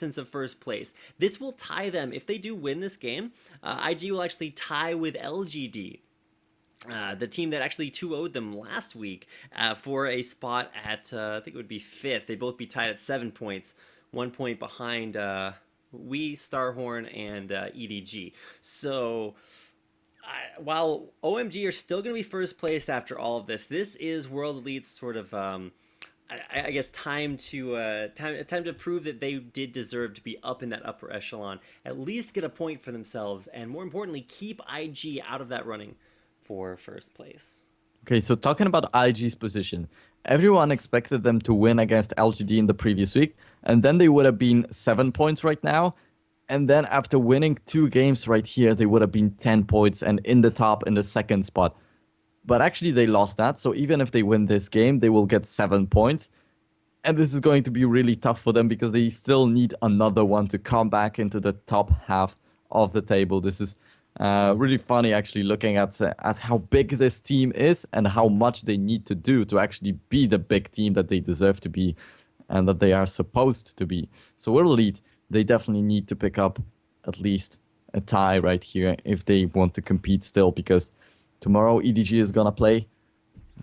of first place. This will tie them. If they do win this game, IG will actually tie with LGD. The team that actually 2-0'd them last week for a spot at, I think it would be 5th. They'd both be tied at 7 points, 1 point behind we, Starhorn, and EDG. So while OMG are still going to be first place after all of this, this is World Elite's sort of I guess time to prove that they did deserve to be up in that upper echelon, at least get a point for themselves, and more importantly, keep IG out of that running for first place. Okay, so talking about IG's position, everyone expected them to win against LGD in the previous week, and then they would have been 7 points right now. And then after winning 2 games right here, they would have been 10 points and in the top in the second spot. But actually, they lost that. So even if they win this game, they will get 7 points. And this is going to be really tough for them because they still need another one to come back into the top half of the table. This is really funny, actually, looking at how big this team is and how much they need to do to actually be the big team that they deserve to be and that they are supposed to be. So World Elite, they definitely need to pick up at least a tie right here if they want to compete still, because tomorrow EDG is going to play.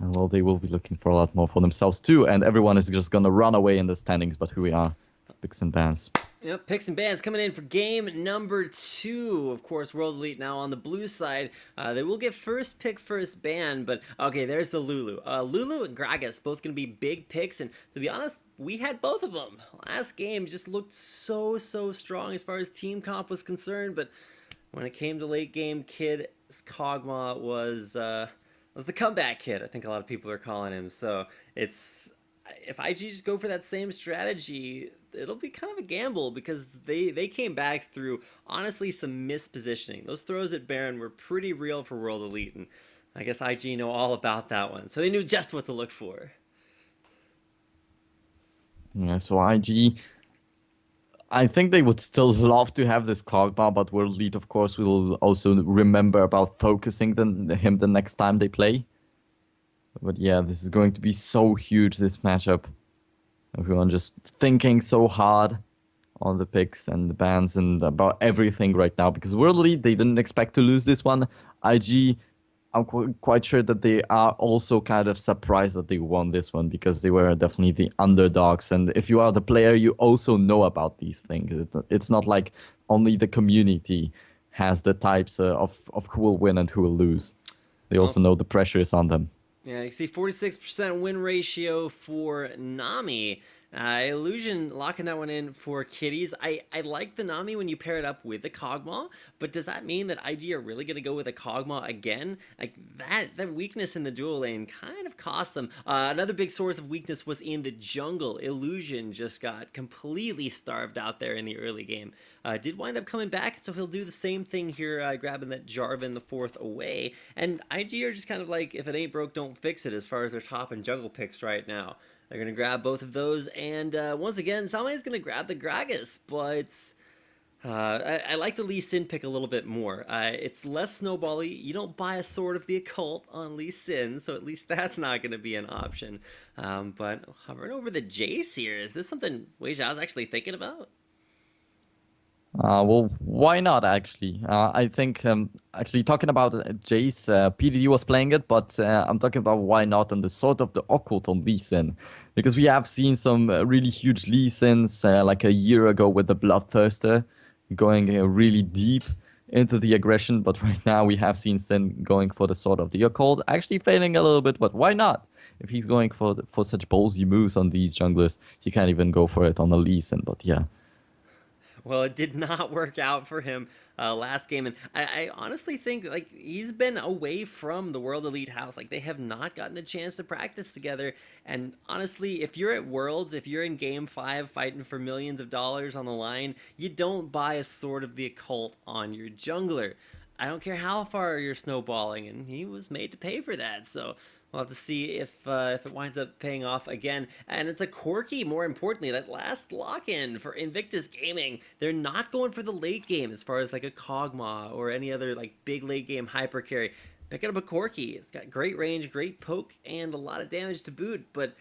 And well, they will be looking for a lot more for themselves too. And everyone is just going to run away in the standings. But here we are, picks and bans. Yep, picks and bans coming in for game number 2. Of course, World Elite now on the blue side. They will get first pick, first ban, but okay, there's the Lulu. Lulu and Gragas, both going to be big picks, and to be honest, we had both of them. Last game just looked so strong as far as team comp was concerned, but when it came to late game, Kid Kog'Maw was the comeback kid, I think a lot of people are calling him. So it's, if IG just go for that same strategy, it'll be kind of a gamble because they came back through, honestly, some mispositioning. Those throws at Baron were pretty real for World Elite, and I guess IG know all about that one. So they knew just what to look for. Yeah, so IG, I think they would still love to have this Kog'Maw, but World Elite, of course, will also remember about focusing him the next time they play. But yeah, this is going to be so huge, this matchup. Everyone just thinking so hard on the picks and the bans and about everything right now. Because World Elite, they didn't expect to lose this one. IG, I'm quite sure that they are also kind of surprised that they won this one because they were definitely the underdogs. And if you are the player, you also know about these things. It's not like only the community has the types of who will win and who will lose. They also know the pressure is on them. Yeah, you see 46% win ratio for Nami. Illusion locking that one in for Kitties. I like the Nami when you pair it up with the Kog'Maw, but does that mean that IG are really going to go with a Kog'Maw again? Like, that weakness in the dual lane kind of cost them. Another big source of weakness was in the jungle. Illusion just got completely starved out there in the early game. Did wind up coming back, so he'll do the same thing here, grabbing that Jarvan the 4th away. And IG are just kind of like, if it ain't broke, don't fix it as far as their top and jungle picks right now. They're going to grab both of those, and once again, somebody's going to grab the Gragas, but I like the Lee Sin pick a little bit more. It's less snowbally. You don't buy a Sword of the Occult on Lee Sin, so at least that's not going to be an option. But hovering over the Jace here, is this something Wei Zhao's actually thinking about? Well, why not, actually? I think, actually, talking about Jace, PDD was playing it, but I'm talking about why not on the Sword of the Occult on Lee Sin. Because we have seen some really huge Lee Sins, like a year ago with the Bloodthirster, going really deep into the aggression, but right now we have seen Sin going for the Sword of the Occult, actually failing a little bit, but why not? If he's going for such ballsy moves on these junglers, he can't even go for it on the Lee Sin, but yeah. Well, it did not work out for him last game, and I honestly think like he's been away from the World Elite house. Like, they have not gotten a chance to practice together. And honestly, if you're at Worlds, if you're in Game 5 fighting for millions of dollars on the line, you don't buy a Sword of the Occult on your jungler. I don't care how far you're snowballing, and he was made to pay for that. So we'll have to see if it winds up paying off again. And it's a Corki, more importantly, that last lock-in for Invictus Gaming. They're not going for the late game as far as like a Kog'Maw or any other like big late game hyper carry. Picking up a Corki. It's got great range, great poke, and a lot of damage to boot, but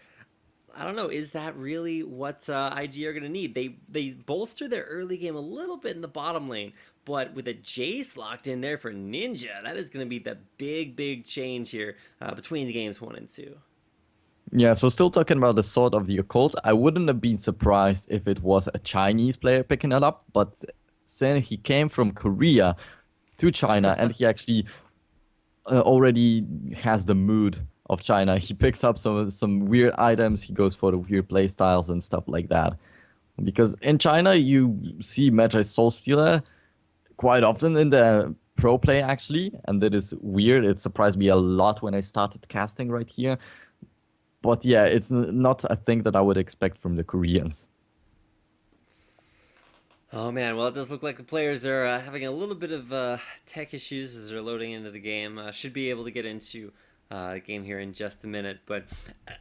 I don't know. Is that really what IG are going to need? They bolster their early game a little bit in the bottom lane, but with a Jace locked in there for Ninja, that is going to be the big change here between games 1 and 2. Yeah, so still talking about the Sword of the Occult, I wouldn't have been surprised if it was a Chinese player picking it up, but since he came from Korea to China and he actually already has the mood of China, he picks up some weird items, he goes for the weird play styles and stuff like that. Because in China, you see Magi Soul Stealer quite often in the pro play actually, and that is weird. It surprised me a lot when I started casting right here. But yeah, it's not a thing that I would expect from the Koreans. Oh man, well it does look like the players are having a little bit of tech issues as they're loading into the game. Should be able to get into the game here in just a minute, but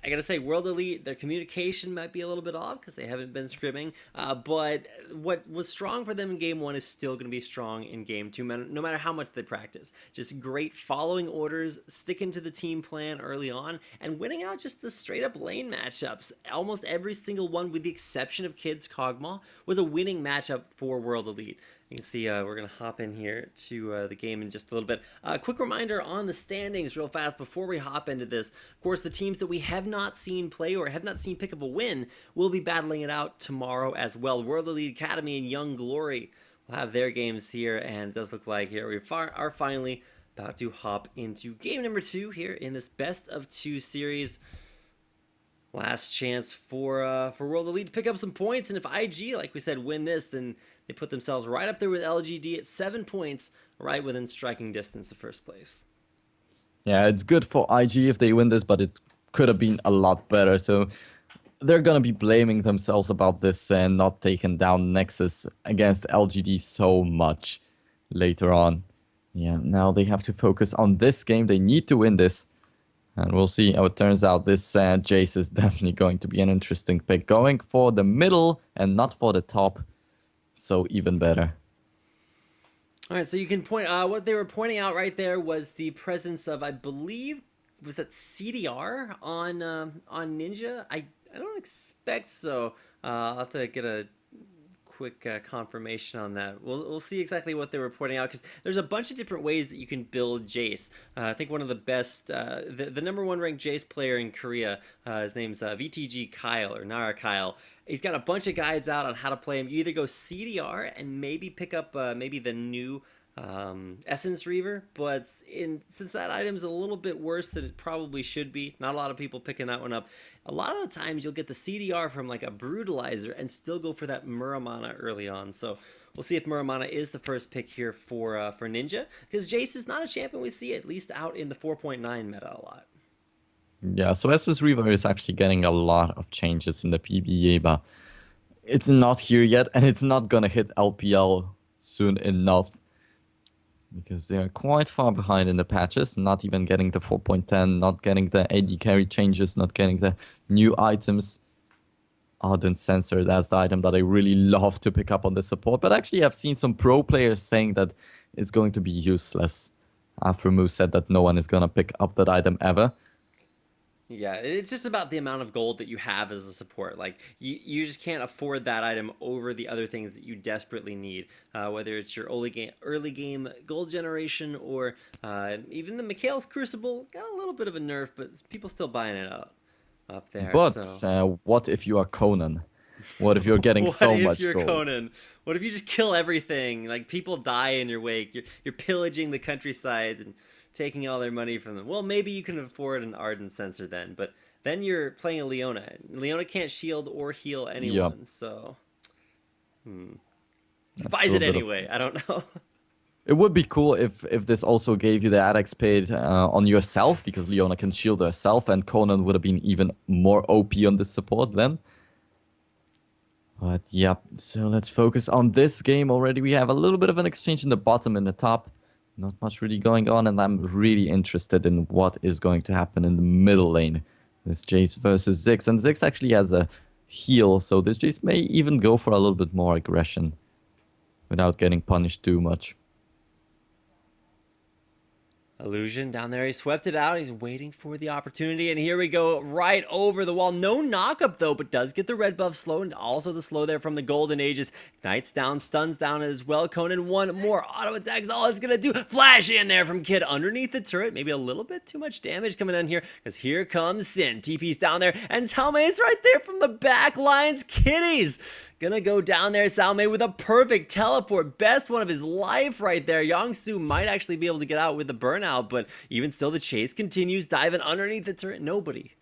I gotta say, World Elite, their communication might be a little bit off because they haven't been scrimming. But what was strong for them in game 1 is still gonna be strong in game 2, no matter how much they practice. Just great following orders, sticking to the team plan early on, and winning out just the straight up lane matchups. Almost every single one, with the exception of Kids Kog'Maw, was a winning matchup for World Elite. You can see we're going to hop in here to the game in just a little bit. Quick reminder on the standings real fast before we hop into this. Of course, the teams that we have not seen play or have not seen pick up a win will be battling it out tomorrow as well. World Elite Academy and Young Glory will have their games here, and it does look like here we are finally about to hop into game number 2 here in this best of 2 series. Last chance for World Elite to pick up some points, and if IG, like we said, win this, then they put themselves right up there with LGD at 7 points, right within striking distance of first place. Yeah, it's good for IG if they win this, but it could have been a lot better. So they're going to be blaming themselves about this and not taking down Nexus against LGD so much later on. Yeah, now they have to focus on this game. They need to win this. And we'll see how it turns out. This Jace is definitely going to be an interesting pick. Going for the middle and not for the top. So even better. All right, so you can point... what they were pointing out right there was the presence of, I believe, was that CDR on Ninja? I don't expect so. I'll have to get a quick confirmation on that. We'll see exactly what they were pointing out, because there's a bunch of different ways that you can build Jace. I think one of the best, the number 1 ranked Jace player in Korea, his name's VTG Kyle, or Nara Kyle. He's got a bunch of guides out on how to play him. You either go CDR and maybe pick up maybe the new Essence Reaver, but since that item's a little bit worse than it probably should be, not a lot of people picking that one up. A lot of the times you'll get the CDR from like a Brutalizer and still go for that Muramana early on. So we'll see if Muramana is the first pick here for Ninja, because Jace is not a champion we see at least out in the 4.9 meta a lot. Yeah, so Essence Reaver is actually getting a lot of changes in the PBA, but it's not here yet, and it's not gonna hit LPL soon enough. Because they are quite far behind in the patches, not even getting the 4.10, not getting the AD carry changes, not getting the new items. Ardent Sensor, that's the item that I really love to pick up on the support. But actually, I've seen some pro players saying that it's going to be useless. Afromu said that no one is going to pick up that item ever. Yeah, it's just about the amount of gold that you have as a support. Like, you just can't afford that item over the other things that you desperately need. Whether it's your early game gold generation or even the Mikhail's Crucible. Got a little bit of a nerf, but people still buying it up there. But so. What if you are Conan? What if you're getting so much gold? What if you're Conan? What if you just kill everything? Like, people die in your wake. You're pillaging the countrysides and taking all their money from them. Well, maybe you can afford an Ardent Sensor then, but then you're playing a Leona. Leona can't shield or heal anyone, so... Buys it anyway, I don't know. It would be cool if this also gave you the ADX paid on yourself, because Leona can shield herself, and Conan would have been even more OP on this support then. But yeah, so let's focus on this game already. We have a little bit of an exchange in the bottom and the top. Not much really going on, and I'm really interested in what is going to happen in the middle lane. This Jace versus Ziggs, and Ziggs actually has a heal, so this Jace may even go for a little bit more aggression without getting punished too much. Illusion down there, he swept it out. He's waiting for the opportunity, and here we go, right over the wall. No knockup though, but does get the red buff slow, and also the slow there from the Golden Ages. Knights down, stuns down as well. Conan, one more auto attack is all it's gonna do. Flash in there from Kid underneath the turret. Maybe a little bit too much damage coming in here, because here comes Sin. TP's down there, and Salme's right there from the back lines. Kitties gonna go down there, Salme with a perfect teleport. Best one of his life right there. Yongsu might actually be able to get out with the burnout, but even still the chase continues. Diving underneath the turret. Nobody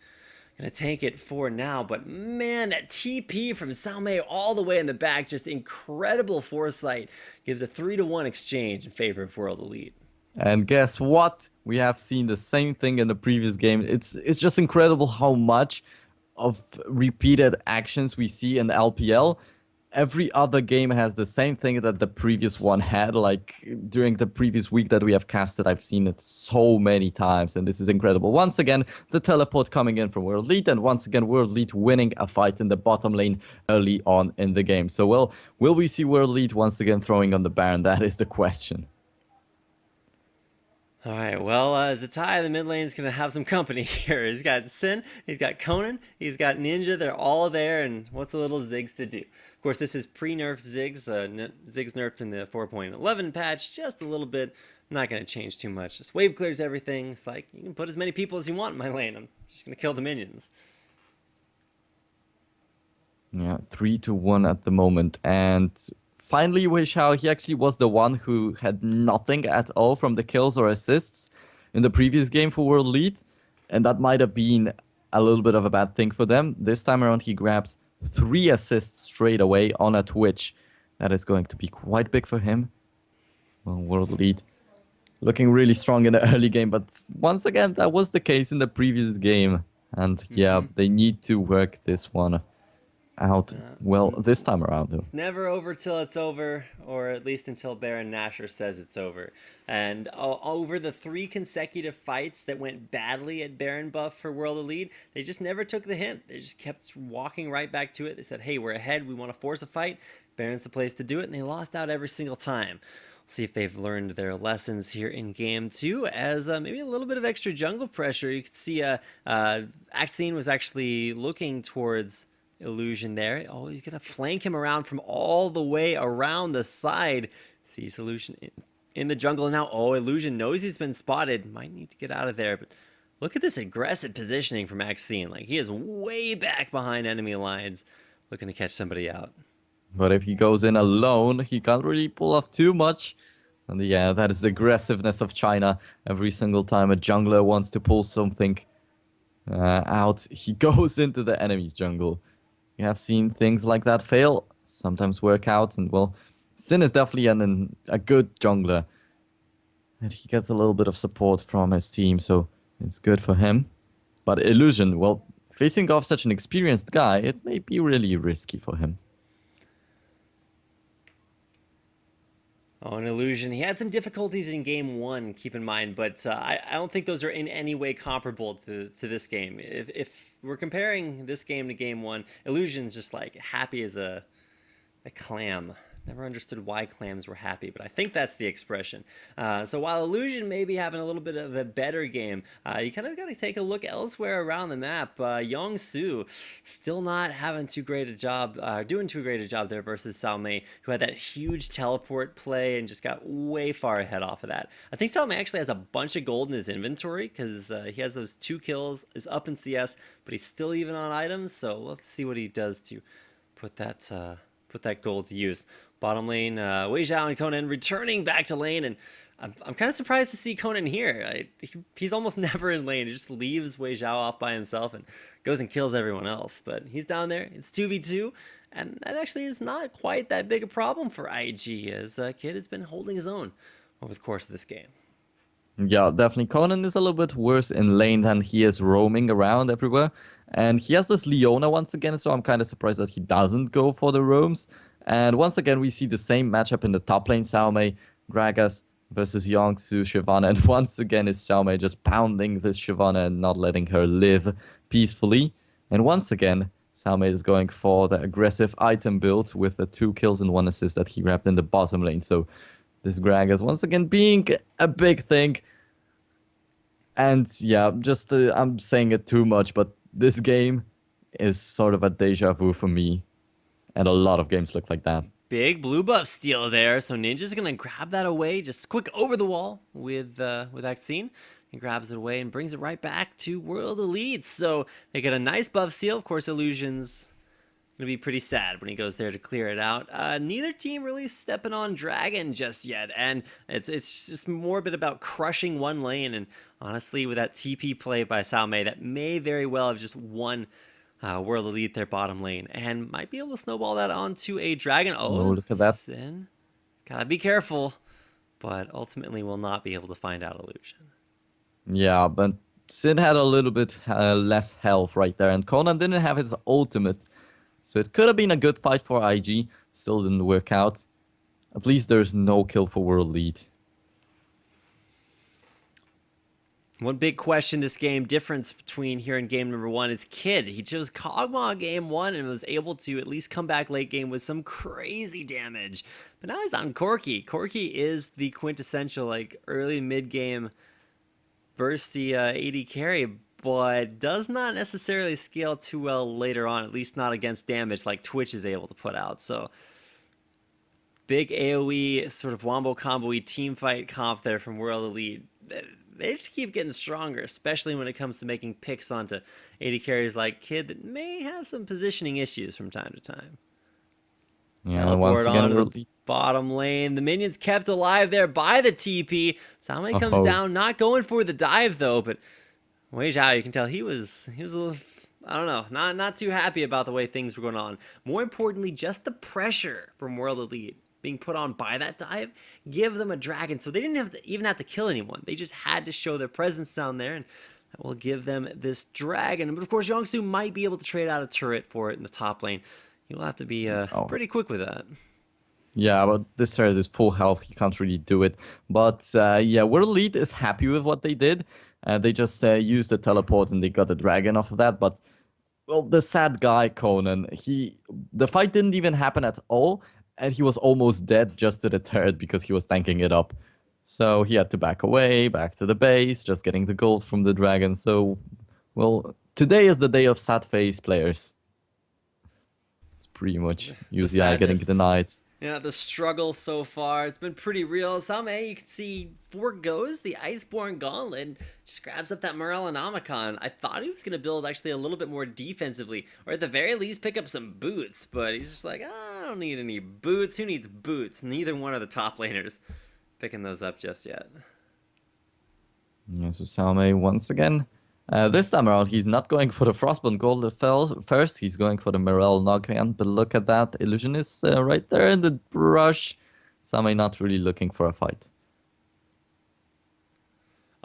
gonna tank it for now, but man, that TP from Salme all the way in the back, just incredible foresight. Gives a 3-1 exchange in favor of World Elite. And guess what? We have seen the same thing in the previous game. It's just incredible how much of repeated actions we see in LPL. Every other game has the same thing that the previous one had. Like during the previous week that we have casted, I've seen it so many times, and this is incredible. Once again, the teleport coming in from World Elite, and once again, World Elite winning a fight in the bottom lane early on in the game. So, well, will we see World Elite once again throwing on the Baron? That is the question. All right, well, Zatai in the mid lane is going to have some company here. He's got Sin, he's got Conan, he's got Ninja. They're all there, and what's the little Ziggs to do? Of course, this is pre-nerf Ziggs. Ziggs nerfed in the 4.11 patch just a little bit. Not going to change too much. Just wave clears everything. It's like, you can put as many people as you want in my lane. I'm just going to kill the minions. Yeah, 3-1 at the moment, and finally, Wei Xiao, he actually was the one who had nothing at all from the kills or assists in the previous game for World Elite, and that might have been a little bit of a bad thing for them. This time around, he grabs 3 assists straight away on a Twitch. That is going to be quite big for him. Well, World Elite looking really strong in the early game, but once again, that was the case in the previous game. And yeah, they need to work this one out well this time around though. It's never over till it's over, or at least until Baron Nashor says it's over. And over the 3 consecutive fights that went badly at Baron buff for World Elite, they just never took the hint. They just kept walking right back to it. They said, hey, we're ahead, we want to force a fight. Baron's the place to do it, and they lost out every single time. We'll see if they've learned their lessons here in game 2, as maybe a little bit of extra jungle pressure. You could see Axine was actually looking towards Illusion there. Oh, he's gonna flank him around from all the way around the side. Sees Illusion in the jungle now. Oh, Illusion knows he's been spotted. Might need to get out of there, but look at this aggressive positioning from Maxine. Like, he is way back behind enemy lines, looking to catch somebody out. But if he goes in alone, he can't really pull off too much. And yeah, that is the aggressiveness of China. Every single time a jungler wants to pull something out, he goes into the enemy's jungle. You have seen things like that fail, sometimes work out, and well, Sin is definitely a good jungler. And he gets a little bit of support from his team, so it's good for him. But Illusion, well, facing off such an experienced guy, it may be really risky for him. Oh, an Illusion. He had some difficulties in game 1, keep in mind, but I don't think those are in any way comparable to this game. If we're comparing this game to game 1, Illusion's just like happy as a clam. Never understood why clams were happy, but I think that's the expression. So while Illusion may be having a little bit of a better game, you kind of got to take a look elsewhere around the map. Yongsu still not having too great a job, doing too great a job there versus Salme, who had that huge teleport play and just got way far ahead off of that. I think Salme actually has a bunch of gold in his inventory because he has those 2 kills, is up in CS, but he's still even on items. So we'll have to see what he does to put that gold to use. Bottom lane, Wei Xiao and Conan returning back to lane, and I'm kind of surprised to see Conan here. He's almost never in lane. He just leaves Wei Xiao off by himself and goes and kills everyone else. But he's down there. It's 2v2, and that actually is not quite that big a problem for IG, as Kid has been holding his own over the course of this game. Yeah, definitely. Conan is a little bit worse in lane than he is roaming around everywhere. And he has this Leona once again, so I'm kind of surprised that he doesn't go for the roams. And once again, we see the same matchup in the top lane. Xiaomei, Gragas versus Yongsu, Shyvana. And once again, is Xiaomei just pounding this Shyvana and not letting her live peacefully. And once again, Xiaomei is going for the aggressive item build with the 2 kills and 1 assist that he grabbed in the bottom lane. So this Gragas once again being a big thing. And yeah, just I'm saying it too much, but this game is sort of a deja vu for me, and a lot of games look like that. Big blue buff steal there, so Ninja's gonna grab that away, just quick over the wall with Axine. He grabs it away and brings it right back to World Elite. So they get a nice buff steal. Of course, Illusion's gonna be pretty sad when he goes there to clear it out. Neither team really stepping on Dragon just yet, and it's just more a bit about crushing one lane. And honestly, with that TP play by Salme, that may very well have just won World Elite their bottom lane, and might be able to snowball that onto a Dragon. Oh, Oh, look at that. Sin. Gotta be careful, but ultimately will not be able to find out Illusion. Yeah, but Sin had a little bit less health right there, and Conan didn't have his ultimate. So it could have been a good fight for IG. Still didn't work out. At least there's no kill for World Lead. One big question this game, difference between here and game number 1 is Kid. He chose Kog'Maw game 1 and was able to at least come back late game with some crazy damage. But now he's on Corki. Corki is the quintessential like early mid-game bursty AD carry, but does not necessarily scale too well later on, at least not against damage like Twitch is able to put out. So big AoE sort of wombo combo-y team fight comp there from World Elite. They just keep getting stronger, especially when it comes to making picks onto AD carries like Kid that may have some positioning issues from time to time. Yeah, Teleport once again, onto World the Lead. bottom lane. The minions kept alive there by the TP. Salme comes Oh. down, not going for the dive though, but Wei Zhao, you can tell he was a little, I don't know, not too happy about the way things were going on. More importantly, just the pressure from World Elite being put on by that dive, give them a dragon. So they didn't even have to kill anyone. They just had to show their presence down there, and that will give them this dragon. But of course, Yongsu might be able to trade out a turret for it in the top lane. He'll have to be pretty quick with that. Yeah, but this turret is full health. He can't really do it. But yeah, World Elite is happy with what they did. They just used the teleport and they got a dragon off of that. But well, the sad guy Conan, the fight didn't even happen at all, and he was almost dead just to the turret because he was tanking it up. So he had to back away, back to the base, just getting the gold from the dragon. So, well, today is the day of sad face players. It's pretty much UCI getting denied. Yeah, the struggle so far, it's been pretty real. Salme, you can see forgoes the Iceborne Gauntlet and just grabs up that Morellonomicon. I thought he was going to build actually a little bit more defensively, or at the very least pick up some boots, but he's just like, I don't need any boots. Who needs boots? Neither one of the top laners picking those up just yet. Yeah, so Salme once again. This time around, he's not going for the Frostborn Gold first. He's going for the Morellonomicon. But look at that. Illusion is right there in the brush. Salme not really looking for a fight.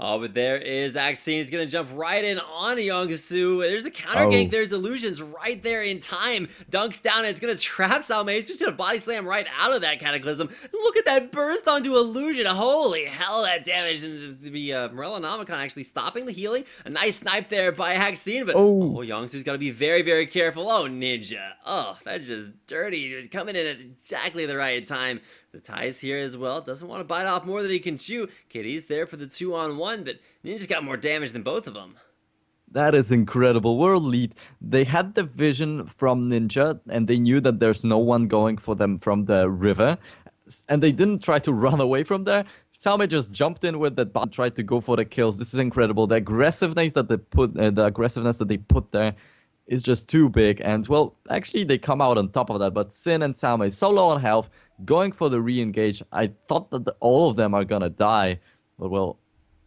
Oh, but there is Axine. He's going to jump right in on Yongsu. There's a counter gank. There's Illusions right there in time. Dunks down, and it's going to trap Salme. He's just going to body slam right out of that Cataclysm. Look at that burst onto Illusion. Holy hell, that damage. And the Morellonomicon actually stopping the healing. A nice snipe there by Axine, but Yongsu's got to be very, very careful. Oh, Ninja. Oh, that's just dirty. Coming in at exactly the right time. The tie's here as well. Doesn't want to bite off more than he can chew. Kitty's there for the 2-on-1, but Ninja's got more damage than both of them. That is incredible. World Lead, they had the vision from Ninja, and they knew that there's no one going for them from the river, and they didn't try to run away from there. Salme just jumped in with that bot, tried to go for the kills. This is incredible. The aggressiveness that they put there is just too big. And well, actually they come out on top of that, but Sin and Salme so low on health, going for the re-engage. I thought that all of them are gonna die, but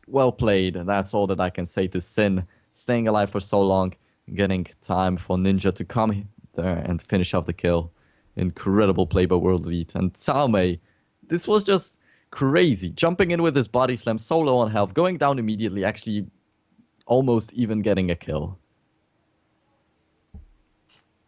well played. That's all that I can say to Sin. Staying alive for so long, getting time for Ninja to come there and finish off the kill. Incredible play by World Elite. And Salme, this was just crazy. Jumping in with his body slam, so low on health, going down immediately, actually almost even getting a kill.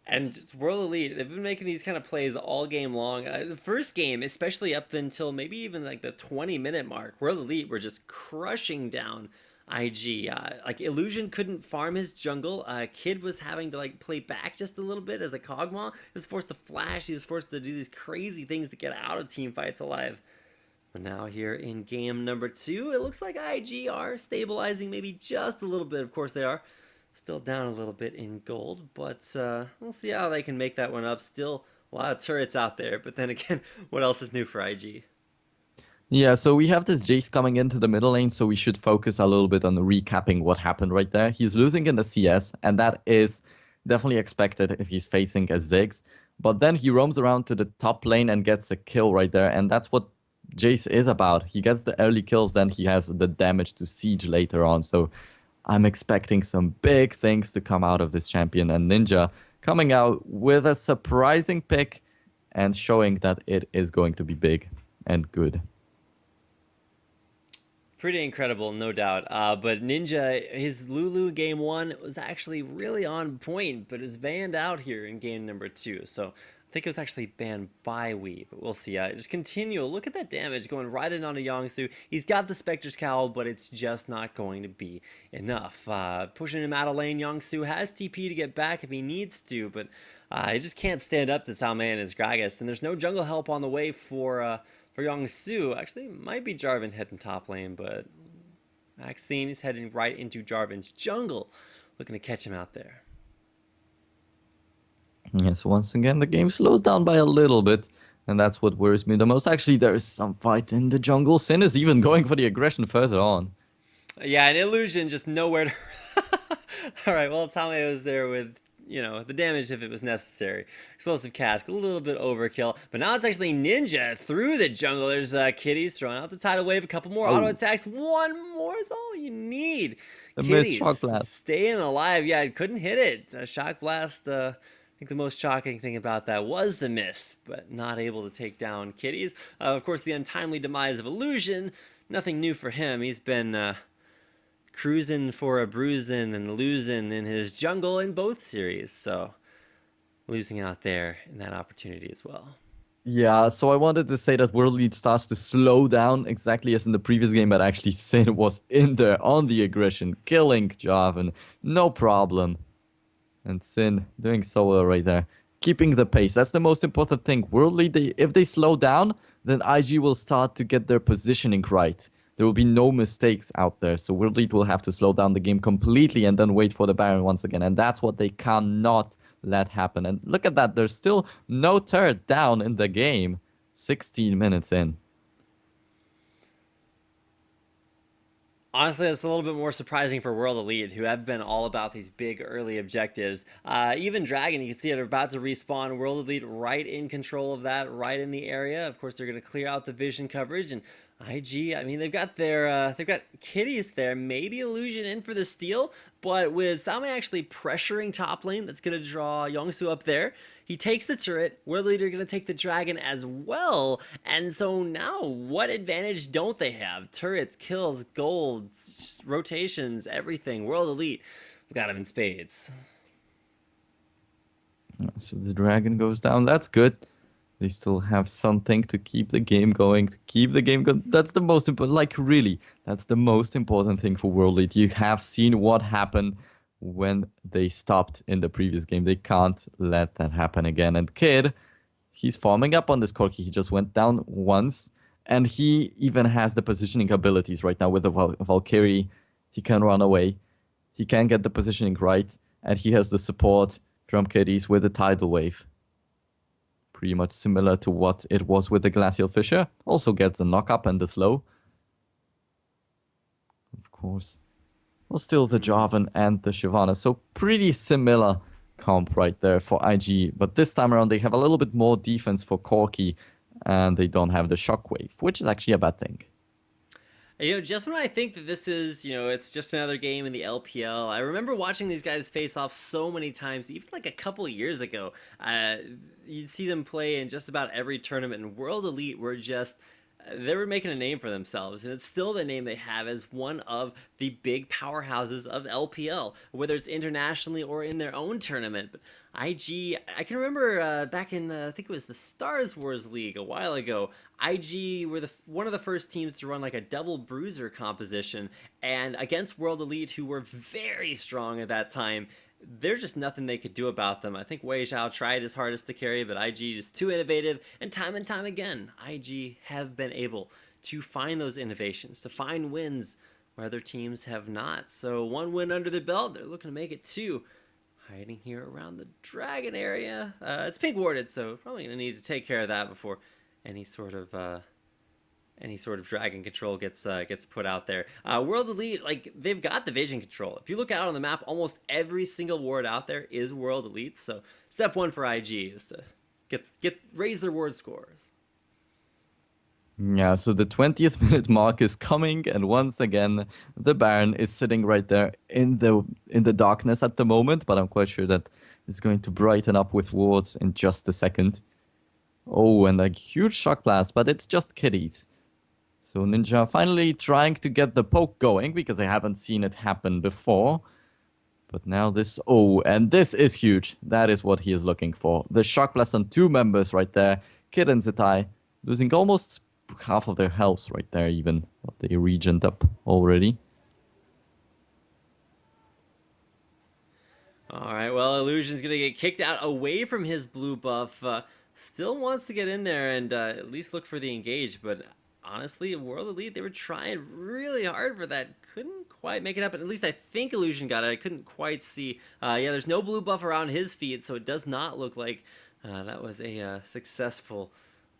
And World Elite, they've been making these kind of plays all game long. The first game, especially up until maybe even like the 20-minute mark, World Elite were just crushing down IG. Like Illusion couldn't farm his jungle. Kid was having to like play back just a little bit as a Kog'Maw. He was forced to flash. He was forced to do these crazy things to get out of team fights alive. But now here in game number 2, it looks like IG are stabilizing maybe just a little bit. Of course they are still down a little bit in gold, but we'll see how they can make that one up. Still a lot of turrets out there, but then again, what else is new for IG? Yeah, so we have this Jace coming into the middle lane, so we should focus a little bit on recapping what happened right there. He's losing in the CS, and that is definitely expected if he's facing a Ziggs. But then he roams around to the top lane and gets a kill right there, and that's what Jace is about. He gets the early kills, then he has the damage to siege later on. So I'm expecting some big things to come out of this champion, and Ninja coming out with a surprising pick and showing that it is going to be big and good. Pretty incredible, no doubt. But Ninja, his Lulu game 1 was actually really on point, but it was banned out here in game number 2. So I think it was actually banned by Wii, but we'll see. Just continue. Look at that damage going right in onto Yongsu. He's got the Spectre's Cowl, but it's just not going to be enough. Pushing him out of lane, Yongsu has TP to get back if he needs to, but he just can't stand up to Cao Mei and his Gragas, and there's no jungle help on the way for Yongsu. Actually, it might be Jarvan heading top lane, but Maxine is heading right into Jarvan's jungle, looking to catch him out there. Yes, once again, the game slows down by a little bit, and that's what worries me the most. Actually, there is some fight in the jungle. Sin is even going for the aggression further on. Yeah, an illusion just nowhere to... All right, well, Tommy was there with, the damage if it was necessary. Explosive Cask, a little bit overkill. But now it's actually Ninja through the jungle. There's Kitties throwing out the Tidal Wave. A couple more auto attacks. One more is all you need. The Kitties missed Shock Blast. staying alive. Yeah, it couldn't hit it. Shock Blast, I think the most shocking thing about that was the miss, but not able to take down Kitties. Of course, the untimely demise of Illusion. Nothing new for him. He's been... cruising for a bruising and losing in his jungle in both series, so losing out there in that opportunity as well. Yeah, so I wanted to say that World Lead starts to slow down exactly as in the previous game, but actually Sin was in there on the aggression, killing Jarvan, no problem. And Sin doing so well right there, keeping the pace. That's the most important thing. World Lead, if they slow down, then IG will start to get their positioning right. There will be no mistakes out there. So World Lead will have to slow down the game completely and then wait for the Baron once again. And that's what they cannot let happen. And look at that. There's still no turret down in the game. 16 minutes in. Honestly, that's a little bit more surprising for World Elite, who have been all about these big early objectives. Even Dragon, you can see it about to respawn. World Elite right in control of that, right in the area. Of course, they're going to clear out the vision coverage, and IG, I mean, they've got Kitties there, maybe Illusion in for the steal, but with Salme actually pressuring top lane, that's going to draw Yongsu up there. He takes the turret, World Leader going to take the dragon as well, and so now, what advantage don't they have? Turrets, kills, gold, rotations, everything. World Elite, we've got him in spades. So the dragon goes down, that's good. They still have something to keep the game going, That's the most important, like really, that's the most important thing for World League. You have seen what happened when they stopped in the previous game. They can't let that happen again. And Kid, he's farming up on this Corki. He just went down once, and he even has the positioning abilities right now with the Valkyrie. He can run away. He can get the positioning right, and he has the support from Kitties with the Tidal Wave. Pretty much similar to what it was with the Glacial Fissure. Also gets the knock up and the slow. Of course. Well, still the Jarvan and the Shyvana. So pretty similar comp right there for IG. But this time around they have a little bit more defense for Corki. And they don't have the Shockwave, which is actually a bad thing. Just when I think that this is, it's just another game in the LPL, I remember watching these guys face off so many times, even like a couple of years ago. You'd see them play in just about every tournament, and World Elite were just... they were making a name for themselves, and it's still the name they have as one of the big powerhouses of LPL, whether it's internationally or in their own tournament. But IG, I can remember back in, I think it was the Stars Wars League a while ago, IG were one of the first teams to run like a double bruiser composition, and against World Elite, who were very strong at that time, there's just nothing they could do about them. I think Wei Zhao tried his hardest to carry, but IG is too innovative, and time again, IG have been able to find those innovations, to find wins where other teams have not. So 1 win under the belt. They're looking to make it 2. Hiding here around the dragon area. It's pink warded, so probably going to need to take care of that before any sort of dragon control gets put out there. World Elite, like, they've got the vision control. If you look out on the map, almost every single ward out there is World Elite. So step 1 for IG is to raise their ward scores. Yeah, so the 20th minute mark is coming, and once again, the Baron is sitting right there in the darkness at the moment, but I'm quite sure that it's going to brighten up with wards in just a second. Oh, and a huge shock blast, but it's just kitties. So Ninja finally trying to get the poke going, because I haven't seen it happen before. But now this, oh, and this is huge. That is what he is looking for. The shock blast on 2 members right there. Kid and Zetai losing almost half of their health right there even. But they regened up already. Alright, well, Illusion's going to get kicked out away from his blue buff. Still wants to get in there and at least look for the engage, but honestly, World Elite, they were trying really hard for that. Couldn't quite make it happen. At least I think Illusion got it. I couldn't quite see. Yeah, there's no blue buff around his feet, so it does not look like that was a successful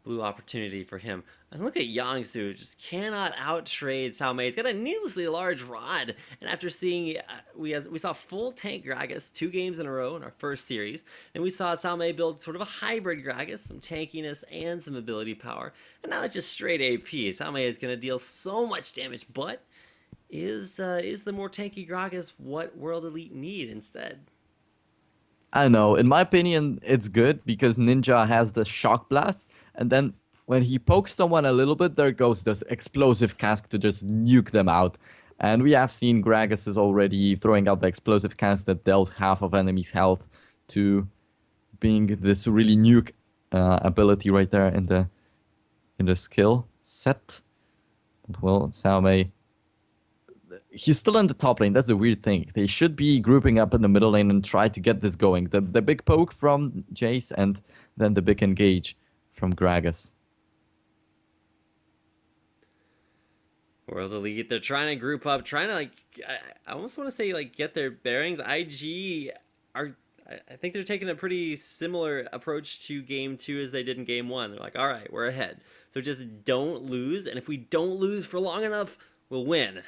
blue opportunity for him. And look at Yangsu, just cannot out-trade Sao Mei. He's got a needlessly large rod. And after seeing, we saw full tank Gragas 2 games in a row in our first series. And we saw Sao Mei build sort of a hybrid Gragas, some tankiness and some ability power. And now it's just straight AP. Sao Mei is going to deal so much damage, but is the more tanky Gragas what World Elite need instead? I don't know. In my opinion, it's good because Ninja has the shock blast, and then when he pokes someone a little bit, there goes this explosive cask to just nuke them out. And we have seen Gragas is already throwing out the explosive cask that dealt half of enemies' health to being this really nuke ability right there in the skill set. But well, Sao Mei, he's still in the top lane. That's a weird thing. They should be grouping up in the middle lane and try to get this going. The big poke from Jace and then the big engage from Gragas. World Elite, they're trying to group up, trying to, like, I almost want to say, like, get their bearings. IG are, I think they're taking a pretty similar approach to Game 2 as they did in Game 1. They're like, all right, we're ahead. So just don't lose, and if we don't lose for long enough, we'll win.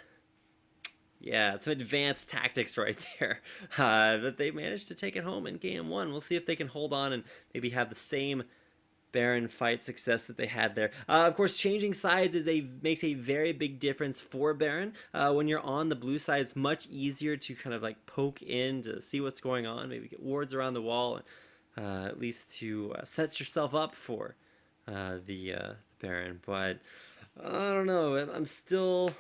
Yeah, some advanced tactics right there that they managed to take it home in Game 1. We'll see if they can hold on and maybe have the same Baron fight success that they had there. Of course, changing sides makes a very big difference for Baron. When you're on the blue side, it's much easier to kind of like poke in to see what's going on, maybe get wards around the wall, at least to set yourself up for the Baron. But I don't know. I still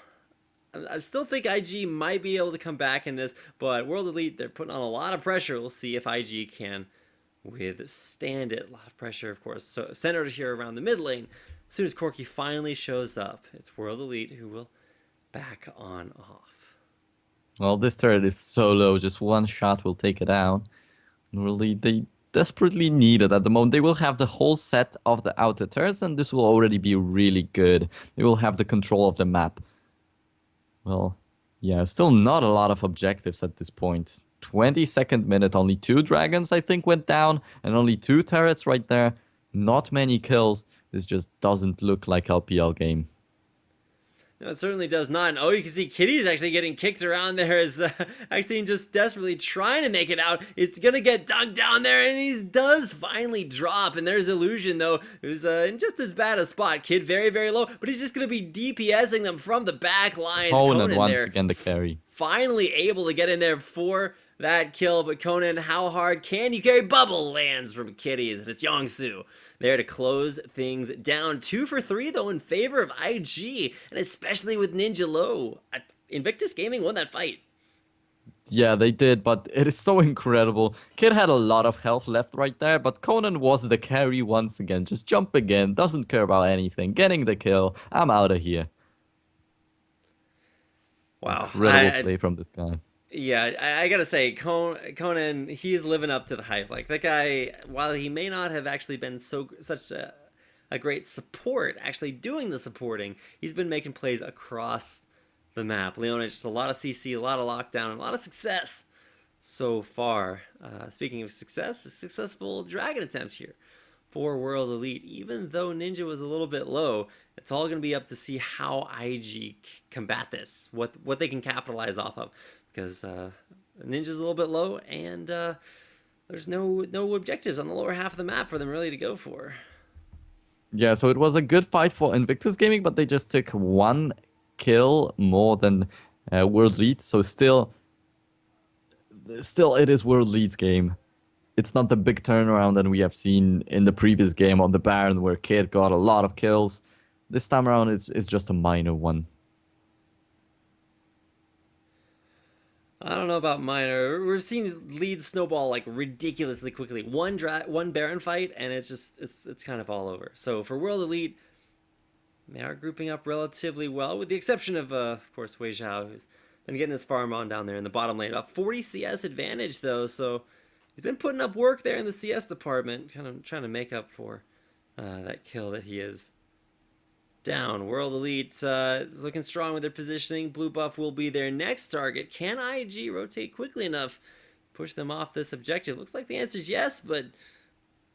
think IG might be able to come back in this, but World Elite, they're putting on a lot of pressure. We'll see if IG can withstand it. A lot of pressure, of course, so centered here around the mid lane. As soon as Corki finally shows up, it's World Elite who will back on off. Well, this turret is so low, just one shot will take it out. Really, they desperately need it at the moment. They will have the whole set of the outer turrets, and this will already be really good. They will have the control of the map. Well, yeah, still not a lot of objectives at this point. 22nd minute, only 2 dragons, I think, went down, and only 2 turrets right there. Not many kills. This just doesn't look like LPL game. No, it certainly does not. And you can see Kitty's actually getting kicked around there as actually just desperately trying to make it out. It's going to get dug down there, and he does finally drop. And there's Illusion, though, who's in just as bad a spot. Kid very, very low, but he's just going to be DPSing them from the back lines. Conan once again the carry. Finally able to get in there for that kill, but Conan, how hard can you carry? Bubble lands from Kitties, and it's Yongsu there to close things down. 2 for 3, though, in favor of IG, and especially with Ninja low. Invictus Gaming won that fight. Yeah, they did, but it is so incredible. Kid had a lot of health left right there, but Conan was the carry once again. Just jump again, doesn't care about anything. Getting the kill, I'm out of here. Wow. Incredible play from this guy. Yeah, I gotta say, Conan, he's living up to the hype. Like, that guy, while he may not have actually been such a a great support, actually doing the supporting. He's been making plays across the map. Leona, just a lot of CC, a lot of lockdown, and a lot of success so far. Speaking of success, a successful dragon attempt here for World Elite. Even though Ninja was a little bit low, it's all going to be up to see how IG combat this, what they can capitalize off of, because Ninja's a little bit low, and there's no objectives on the lower half of the map for them really to go for. Yeah, so it was a good fight for Invictus Gaming, but they just took 1 kill more than World Lead. So still it is World Lead's game. It's not the big turnaround that we have seen in the previous game on the Baron, where Kid got a lot of kills. This time around, it's just a minor one. I don't know about minor. We're seeing leads snowball like ridiculously quickly. One Baron fight, and it's kind of all over. So for World Elite, they are grouping up relatively well, with the exception of course, Wei Zhao, who's been getting his farm on down there in the bottom lane. About 40 CS advantage, though, so he's been putting up work there in the CS department, kind of trying to make up for that kill that he is down. World Elite is looking strong with their positioning. Blue buff will be their next target. Can IG rotate quickly enough, push them off this objective? Looks like the answer is yes, but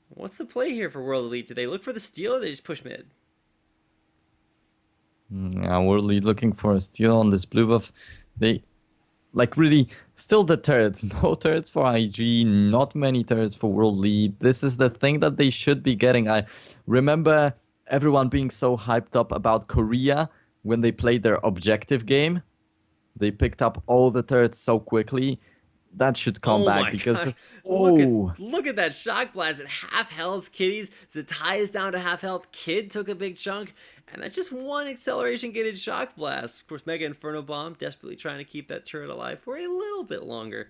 what's the play here for World Elite? Do they look for the steal, or do they just push mid? Yeah, World Elite looking for a steal on this blue buff. They, like, really, still the turrets. No turrets for IG, not many turrets for World Elite. This is the thing that they should be getting. I remember everyone being so hyped up about Korea when they played their objective game. They picked up all the turrets so quickly. That should come back, because just look at that shock blast at half health. Kitties, Zatai is down to half health. Kid took a big chunk, and that's just one acceleration gated shock blast. Of course, Mega Inferno Bomb desperately trying to keep that turret alive for a little bit longer.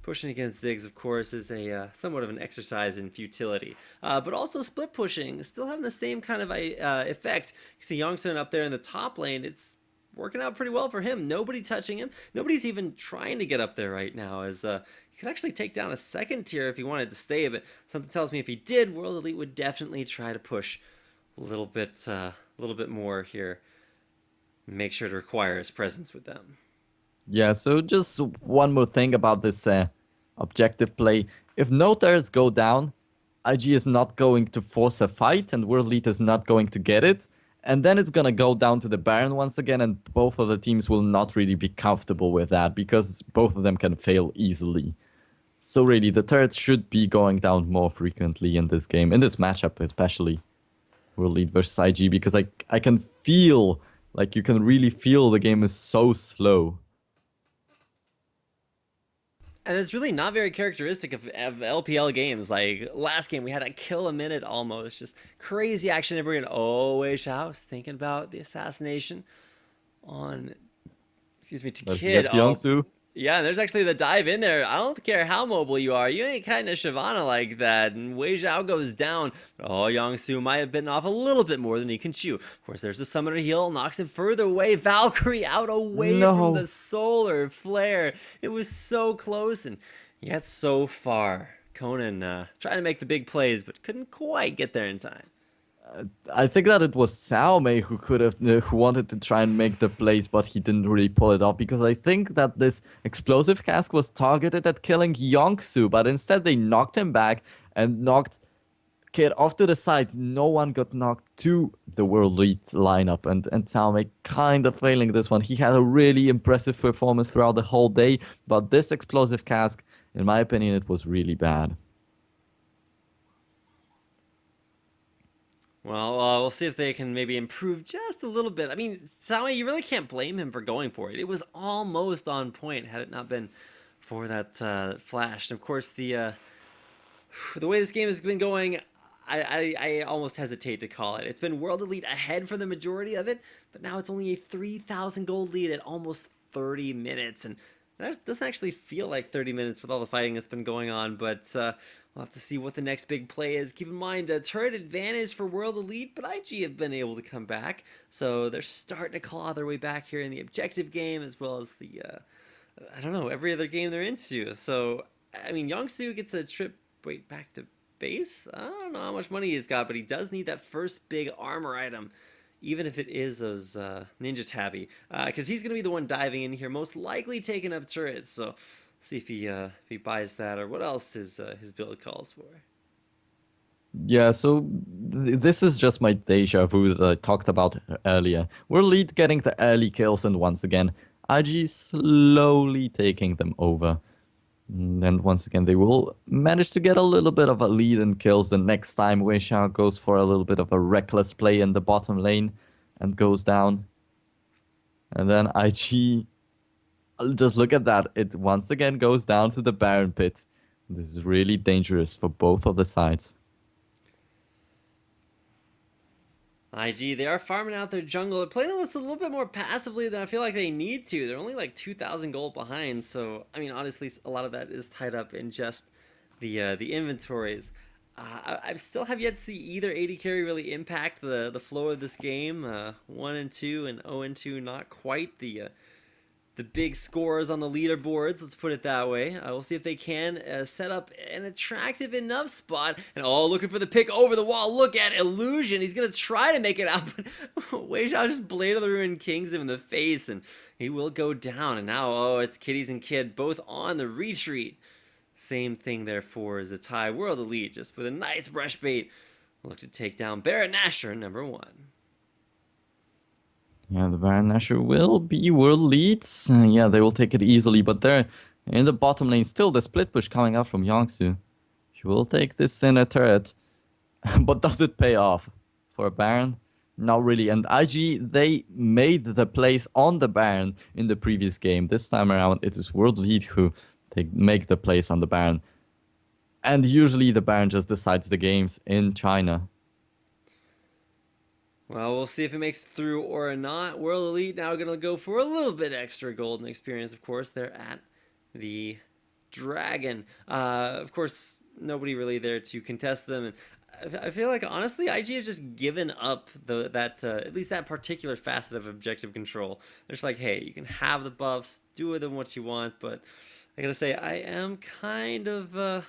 Pushing against Ziggs, of course, is a somewhat of an exercise in futility. But also split pushing, still having the same kind of effect. You see Youngsun up there in the top lane. It's working out pretty well for him. Nobody touching him. Nobody's even trying to get up there right now, as he could actually take down a second tier if he wanted to stay, but something tells me if he did, World Elite would definitely try to push a little bit more here. Make sure to require his presence with them. Yeah, so just one more thing about this objective play. If no turrets go down, IG is not going to force a fight, and World Elite is not going to get it. And then it's going to go down to the Baron once again, and both of the teams will not really be comfortable with that, because both of them can fail easily. So really, the turrets should be going down more frequently in this game, in this matchup especially. World Elite versus IG, because I can feel, like, you can really feel the game is so slow. And it's really not very characteristic of LPL games. Like, last game, we had a kill a minute almost. Just crazy action everywhere. Oh, Wei Zhao was thinking about the assassination on, to Kid. Youngsu. Yeah, there's actually the dive in there. I don't care how mobile you are. You ain't kind of Shyvana like that. And Wei Zhao goes down. Oh, Youngsu might have bitten off a little bit more than he can chew. Of course, there's the summoner heal. Knocks him further away. Valkyrie out away from the solar flare. It was so close and yet so far. Conan trying to make the big plays, but couldn't quite get there in time. I think that it was Xiaomei who wanted to try and make the plays, but he didn't really pull it off, because I think that this explosive cask was targeted at killing Youngsu, but instead they knocked him back and knocked Kid off to the side. No one got knocked to the World Elite lineup, and Xiaomei kind of failing this one. He had a really impressive performance throughout the whole day, but this explosive cask, in my opinion, it was really bad. Well, we'll see if they can maybe improve just a little bit. I mean, Xiaomei, you really can't blame him for going for it. It was almost on point had it not been for that flash. And of course, the way this game has been going, I almost hesitate to call it. It's been World Elite ahead for the majority of it, but now it's only a 3,000 gold lead at almost 30 minutes. And that doesn't actually feel like 30 minutes with all the fighting that's been going on, but we'll have to see what the next big play is. Keep in mind, a turret advantage for World Elite, but IG have been able to come back. So they're starting to claw their way back here in the objective game, as well as the, I don't know, every other game they're into. So, I mean, Youngsu gets a trip back to base. I don't know how much money he's got, but he does need that first big armor item, even if it is those Ninja Tabby, because he's gonna be the one diving in here, most likely taking up turrets. So see if he buys that or what else his build calls for. Yeah, so this is just my deja vu that I talked about earlier. We're lead getting the early kills, and once again, IG slowly taking them over. And once again, they will manage to get a little bit of a lead in kills the next time Wei Xiao goes for a little bit of a reckless play in the bottom lane and goes down. And then IG, just look at that. It once again goes down to the Baron pit. This is really dangerous for both of the sides. IG, they are farming out their jungle. They're playing this a little bit more passively than I feel like they need to. They're only like 2,000 gold behind, so I mean, honestly, a lot of that is tied up in just the inventories. I still have yet to see either AD carry really impact the flow of this game. 1 and 2 and 0 and 2, not quite the big scores on the leaderboards, let's put it that way. We'll see if they can set up an attractive enough spot. And looking for the pick over the wall. Look at Illusion. He's going to try to make it out, but Wei Xiao just Blade of the Ruined Kings him in the face, and he will go down. And now, it's Kitties and Kid both on the retreat. Same thing, therefore, as a tie. World Elite, just with a nice brush bait. Look to take down Barrett Nasher, number 1. Yeah, the Baron Nashor will be world leads. Yeah, they will take it easily, but they're in the bottom lane. Still, the split push coming up from Yongsu. He will take this in a turret. But does it pay off for a Baron? Not really. And IG, they made the place on the Baron in the previous game. This time around, it is world lead who make the place on the Baron. And usually the Baron just decides the games in China. Well, we'll see if it makes it through or not. World Elite now going to go for a little bit extra golden experience, of course. They're at the Dragon. Of course, nobody really there to contest them. And I feel like, honestly, IG has just given up at least that particular facet of objective control. They're just like, hey, you can have the buffs, do with them what you want, but I gotta say, I am kind of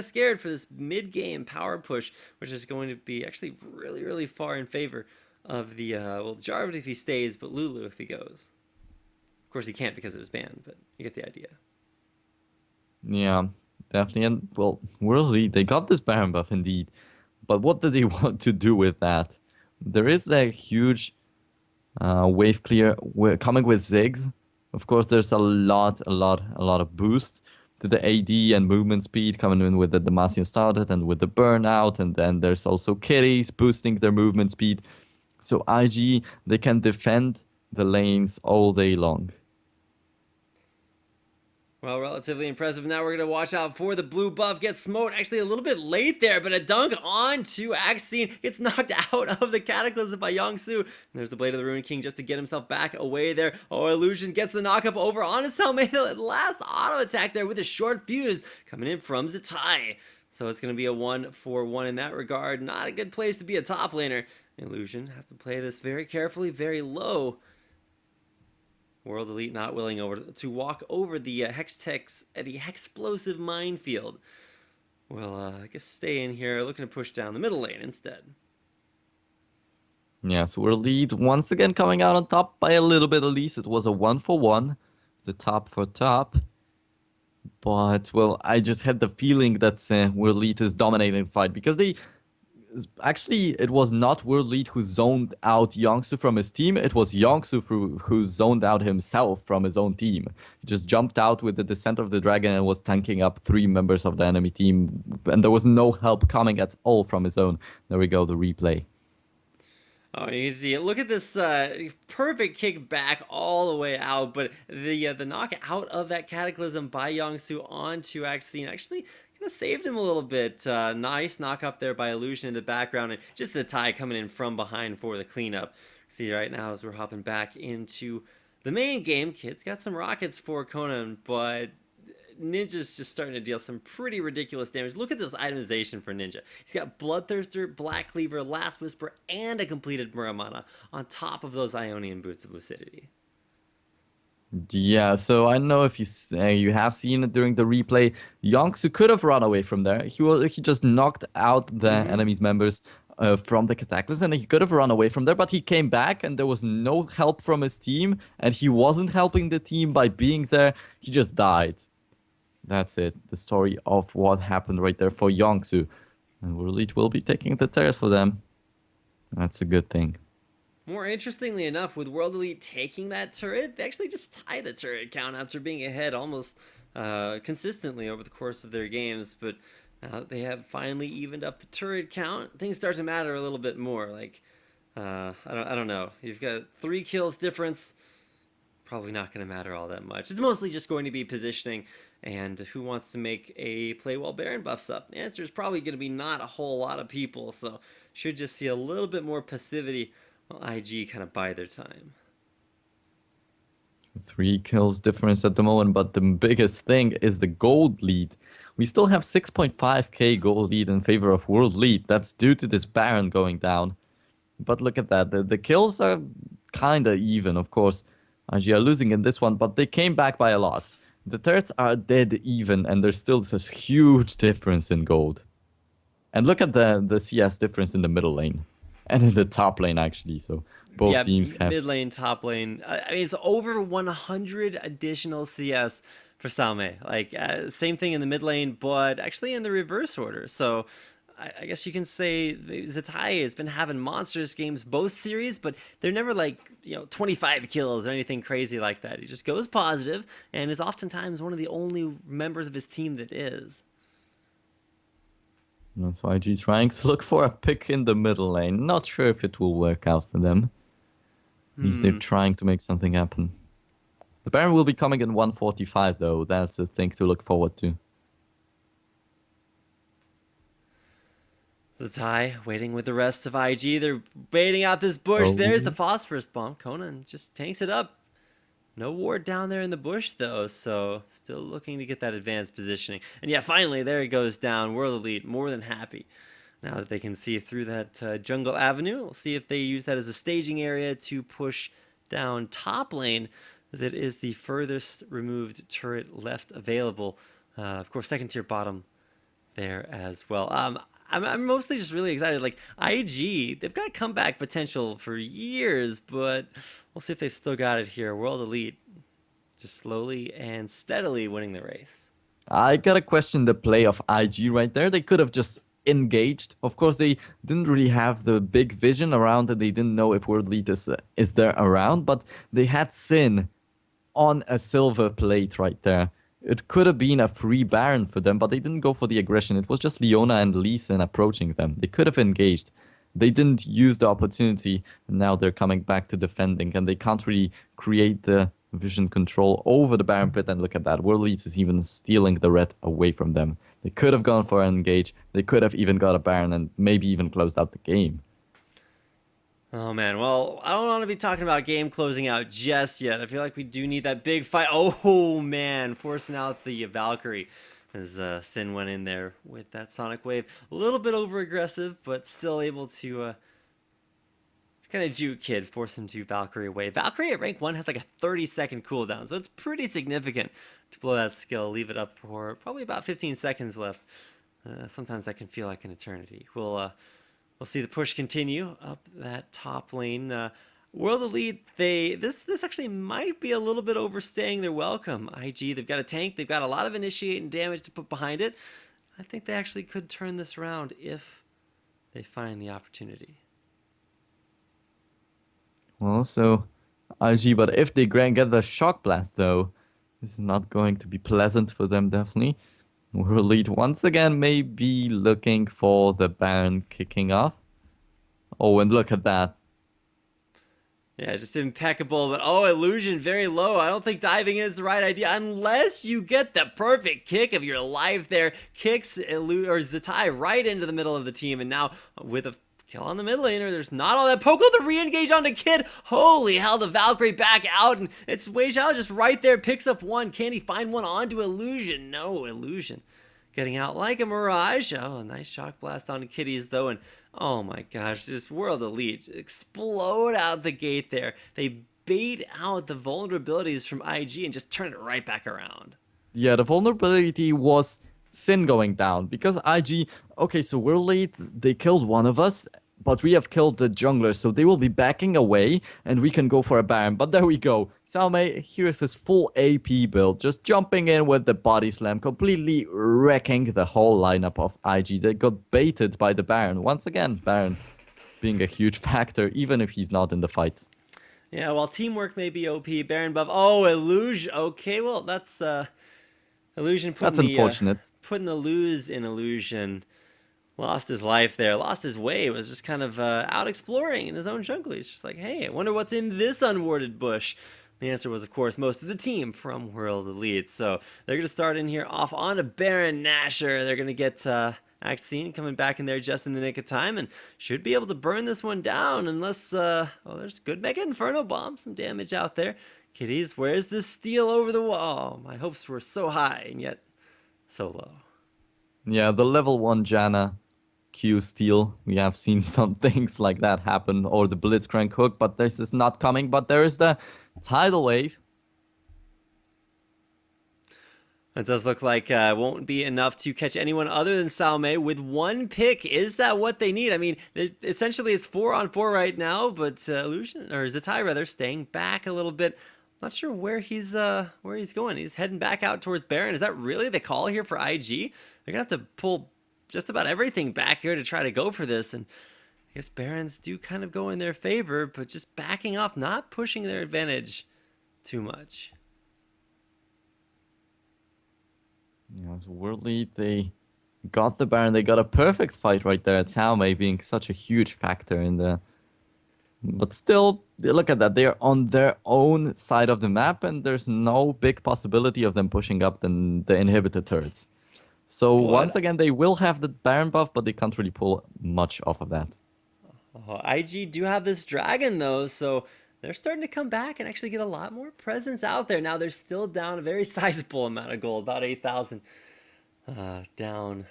scared for this mid-game power push, which is going to be actually really, really far in favor of the, Jarvan if he stays, but Lulu if he goes. Of course, he can't because it was banned, but you get the idea. Yeah, definitely. And, well, World Elite, they got this Baron buff indeed. But what do they want to do with that? There is a huge wave clear coming with Ziggs. Of course, there's a lot of boost to the AD and movement speed coming in with the Demacian started and with the burnout. And then there's also Kitties boosting their movement speed. So IG, they can defend the lanes all day long. Well, relatively impressive. Now we're going to watch out for the blue buff. Get smote actually a little bit late there, but a dunk on to Axine. Gets knocked out of the Cataclysm by Yongsu. And there's the Blade of the Ruined King just to get himself back away there. Illusion gets the knockup over on his helmet. Last auto attack there with a short fuse coming in from Zatai. So it's going to be a 1-for-1 in that regard. Not a good place to be a top laner. Illusion have to play this very carefully, very low. World Elite not willing to walk over the Hexplosive minefield. Well, I guess stay in here, looking to push down the middle lane instead. Yeah, so World Elite once again coming out on top by a little bit at least. It was a 1-for-1, the top for top. But, well, I just had the feeling that World Elite is dominating the fight because they... Actually, it was not World Elite who zoned out Yongsu from his team. It was Yongsu who zoned out himself from his own team. He just jumped out with the Descent of the Dragon and was tanking up 3 members of the enemy team. And there was no help coming at all from his own. There we go, the replay. Oh, you can see it. Look at this perfect kick back all the way out. But the knock out of that Cataclysm by Yongsu onto Axine actually kind of saved him a little bit. Nice knock up there by Illusion in the background. And just the tie coming in from behind for the cleanup. See right now as we're hopping back into the main game. Kid's got some rockets for Conan, but Ninja's just starting to deal some pretty ridiculous damage. Look at this itemization for Ninja. He's got Bloodthirster, Black Cleaver, Last Whisper, and a completed Muramana on top of those Ionian Boots of Lucidity. Yeah, so I don't know if you have seen it during the replay. Youngsu could have run away from there. He just knocked out the Mm-hmm. enemy's members from the Cataclysm, and he could have run away from there, but he came back, and there was no help from his team, and he wasn't helping the team by being there. He just died. That's it. The story of what happened right there for Youngsu. And World Elite will be taking the turret for them. That's a good thing. More interestingly enough, with World Elite taking that turret, they actually just tie the turret count after being ahead almost consistently over the course of their games. But now that they have finally evened up the turret count, things start to matter a little bit more. Like, I don't know. You've got 3 kills difference. Probably not going to matter all that much. It's mostly just going to be positioning and who wants to make a play while Baron buffs up. The answer is probably going to be not a whole lot of people, so should just see a little bit more passivity while IG kind of bide their time. 3 kills difference at the moment, but the biggest thing is the gold lead. We still have 6.5k gold lead in favor of world lead. That's due to this Baron going down. But look at that. The kills are kind of even, of course. IG are losing in this one, but they came back by a lot. The turrets are dead even, and there's still this huge difference in gold. And look at the CS difference in the middle lane. And in the top lane, actually. So both teams have... mid lane, top lane. I mean, it's over 100 additional CS for Salme. Like, same thing in the mid lane, but actually in the reverse order. So I guess you can say Zatai has been having monstrous games both series, but they're never like, 25 kills or anything crazy like that. He just goes positive and is oftentimes one of the only members of his team that is. That's why G's trying to look for a pick in the middle lane. Not sure if it will work out for them. At least they're trying to make something happen. The Baron will be coming in 145 though. That's a thing to look forward to. Zatai waiting with the rest of IG. They're baiting out this bush. There's the phosphorus bomb. Conan just tanks it up. No ward down there in the bush, though, so still looking to get that advanced positioning. And yeah, finally, there it goes down. World Elite, more than happy. Now that they can see through that jungle avenue, we'll see if they use that as a staging area to push down top lane, as it is the furthest removed turret left available. Of course, second tier bottom there as well. I'm mostly just really excited. Like, IG, they've got comeback potential for years, but we'll see if they've still got it here. World Elite just slowly and steadily winning the race. I gotta question the play of IG right there. They could have just engaged. Of course, they didn't really have the big vision around it. They didn't know if World Elite is there around, but they had Sin on a silver plate right there. It could have been a free Baron for them, but they didn't go for the aggression. It was just Leona and Lee Sin approaching them. They could have engaged. They didn't use the opportunity, and now they're coming back to defending, and they can't really create the vision control over the Baron pit. And look at that. World Elite is even stealing the red away from them. They could have gone for an engage. They could have even got a Baron and maybe even closed out the game. Oh, man. Well, I don't want to be talking about game closing out just yet. I feel like we do need that big fight. Oh, man. Forcing out the Valkyrie as Sin went in there with that Sonic Wave. A little bit over-aggressive, but still able to kind of juke Kid, force him to Valkyrie away. Valkyrie at rank 1 has like a 30-second cooldown, so it's pretty significant to blow that skill. Leave it up for probably about 15 seconds left. Sometimes that can feel like an eternity. We'll see the push continue up that top lane. World Elite, this actually might be a little bit overstaying their welcome. IG, they've got a tank, they've got a lot of initiate and damage to put behind it. I think they actually could turn this around if they find the opportunity. Well, so IG, but if they get the shock blast though, this is not going to be pleasant for them, definitely. World Elite once again may be looking for the Baron kicking off. Oh, and look at that. Yeah, just impeccable, but illusion very low. I don't think diving is the right idea unless you get the perfect kick of your life there. Kicks Zatai right into the middle of the team, and now with a kill on the mid laner, there's not all that. Poco the re-engage onto Kid. Holy hell, the Valkyrie back out, and it's Wei Xiao just right there, picks up one. Can he find one onto Illusion? No, Illusion getting out like a mirage. Oh, a nice shock blast onto Kitties though, and oh my gosh, this World Elite explode out the gate there. They bait out the vulnerabilities from IG and just turn it right back around. Yeah, the vulnerability was Sin going down because IG, okay, so we're late, they killed one of us, but we have killed the jungler, so they will be backing away and we can go for a Baron. But there we go. Salme, here's his full AP build, just jumping in with the body slam, completely wrecking the whole lineup of IG. They got baited by the Baron. Once again, Baron being a huge factor, even if he's not in the fight. Yeah, while teamwork may be OP, Baron buff. Oh, Illusion. Okay, well, that's Illusion That's unfortunate. putting the lose in Illusion. Lost his life there, lost his way, was just kind of out exploring in his own jungle. He's just like, hey, I wonder what's in this unwarded bush. The answer was, of course, most of the team from World Elite. So they're going to start in here off on a Baron Nashor. They're going to get Axine coming back in there just in the nick of time and should be able to burn this one down unless, well, there's good Mega Inferno Bomb, some damage out there. Kitties, where's this steal over the wall? My hopes were so high and yet so low. Yeah, the level 1 Janna Q steal. We have seen some things like that happen, or the Blitzcrank hook, but this is not coming. But there is the tidal wave. It does look like won't be enough to catch anyone other than Salme with one pick. Is that what they need? I mean, essentially it's 4-on-4 right now, but Illusion, or Zatai rather, staying back a little bit. Not sure where he's going. He's heading back out towards Baron. Is that really the call here for IG? They're gonna have to pull just about everything back here to try to go for this, and I guess Barons do kind of go in their favor, but just backing off, not pushing their advantage too much. Yeah, so World Elite, they got the Baron. They got a perfect fight right there. Talmay being such a huge factor in the... But still, look at that. They're on their own side of the map, and there's no big possibility of them pushing up the inhibitor turrets. So once again, they will have the Baron buff, but they can't really pull much off of that. Oh, IG do have this dragon, though, so they're starting to come back and actually get a lot more presence out there. Now they're still down a very sizable amount of gold, about 8,000 down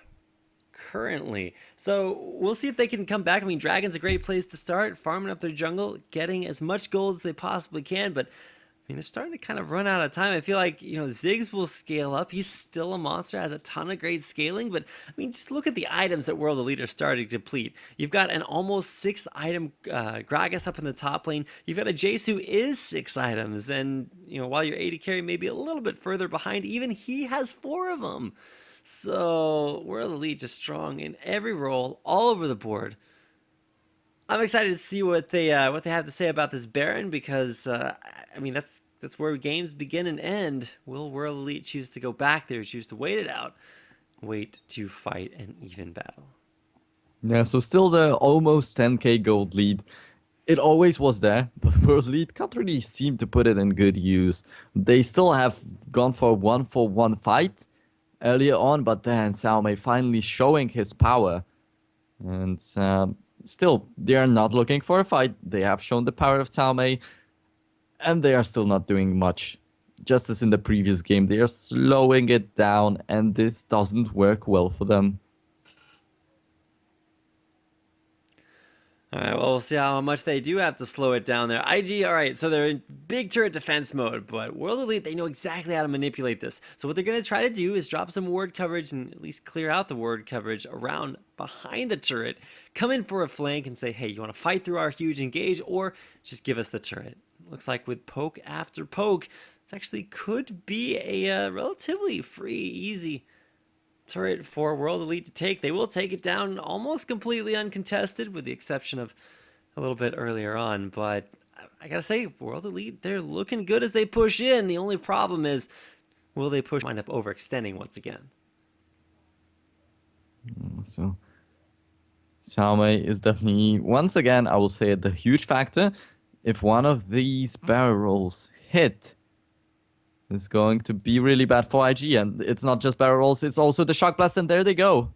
currently. So we'll see if they can come back. I mean, Dragon's a great place to start, farming up their jungle, getting as much gold as they possibly can, but I mean, they're starting to kind of run out of time. I feel like, you know, Ziggs will scale up. He's still a monster, has a ton of great scaling, but I mean, just look at the items that World Elite are starting to deplete. You've got an almost 6-item Gragas up in the top lane. You've got a Jace who is 6 items, and, you know, while your AD carry may be a little bit further behind, even he has 4 of them. So World Elite just strong in every role, all over the board. I'm excited to see what they have to say about this Baron, because I mean, that's where games begin and end. Will World Elite choose to go back there, choose to wait it out, wait to fight an even battle? Yeah, so still the almost 10k gold lead. It always was there, but World Elite can't really seem to put it in good use. They still have gone for a 1-for-1 fight earlier on, but then Salme finally showing his power. And still, they are not looking for a fight. They have shown the power of Salme, and they are still not doing much. Just as in the previous game, they are slowing it down, and this doesn't work well for them. All right, well, we'll see how much they do have to slow it down there. IG, all right, so they're in big turret defense mode, but World Elite, they know exactly how to manipulate this. So what they're going to try to do is drop some ward coverage and at least clear out the ward coverage around behind the turret, come in for a flank and say, hey, you want to fight through our huge engage, or just give us the turret. Looks like with poke after poke, this actually could be a relatively free, easy turret for World Elite to take. They will take it down almost completely uncontested, with the exception of a little bit earlier on. But I gotta say, World Elite, they're looking good as they push in. The only problem is, will they wind up overextending once again? So Salme is definitely, once again, I will say it, the huge factor. If one of these barrel rolls hit, it's going to be really bad for IG. And it's not just barrel rolls, it's also the shock blast, and there they go.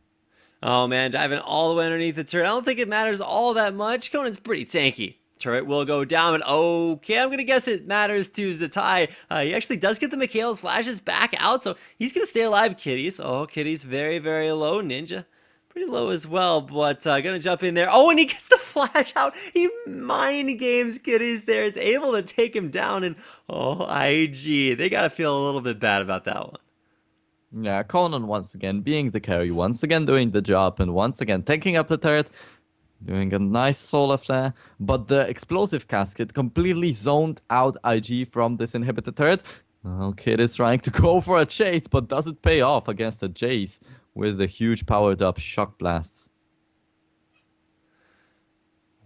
Oh man, diving all the way underneath the turret. I don't think it matters all that much. Conan's pretty tanky. Turret will go down, but okay, I'm going to guess it matters to Zatai. He actually does get the Mikhail's flashes back out, so he's going to stay alive, Kitties. Oh, Kitties very, very low. Ninja, pretty low as well, but gonna jump in there. Oh, and he gets the flash out. He mind games Kitties there, is able to take him down, and oh, IG, they gotta feel a little bit bad about that one. Yeah, Conan once again being the carry, once again doing the job, and once again taking up the turret, doing a nice solar flare, but the explosive casket completely zoned out IG from this inhibitor turret. Kid is trying to go for a chase, but does it pay off against a Jace with the huge powered up shock blasts?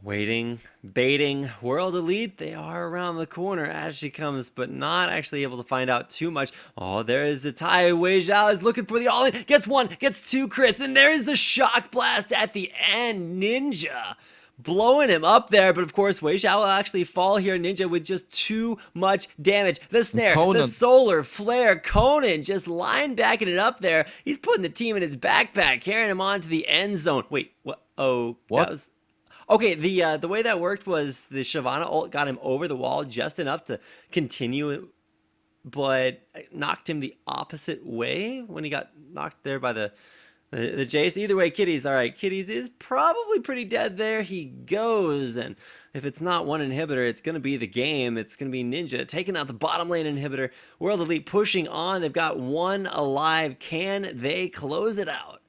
Waiting, baiting, World Elite, they are around the corner as she comes, but not actually able to find out too much. Oh, there is the tie. Wei Zhao is looking for the all-in, gets one, gets two crits, and there is the shock blast at the end. Ninja blowing him up there, but of course Wei Zhao will actually fall here. Ninja with just too much damage. The snare, the solar flare, Conan just linebacking it up there. He's putting the team in his backpack, carrying him on to the end zone. Wait, what? Oh, what? That was... Okay, the way that worked was the Shyvana ult got him over the wall just enough to continue, but knocked him the opposite way when he got knocked there by the Jace. Either way, Kitties, all right, Kitties is probably pretty dead there. He goes, and if it's not one inhibitor, it's going to be the game. It's going to be Ninja taking out the bottom lane inhibitor. World Elite pushing on. They've got one alive. Can they close it out?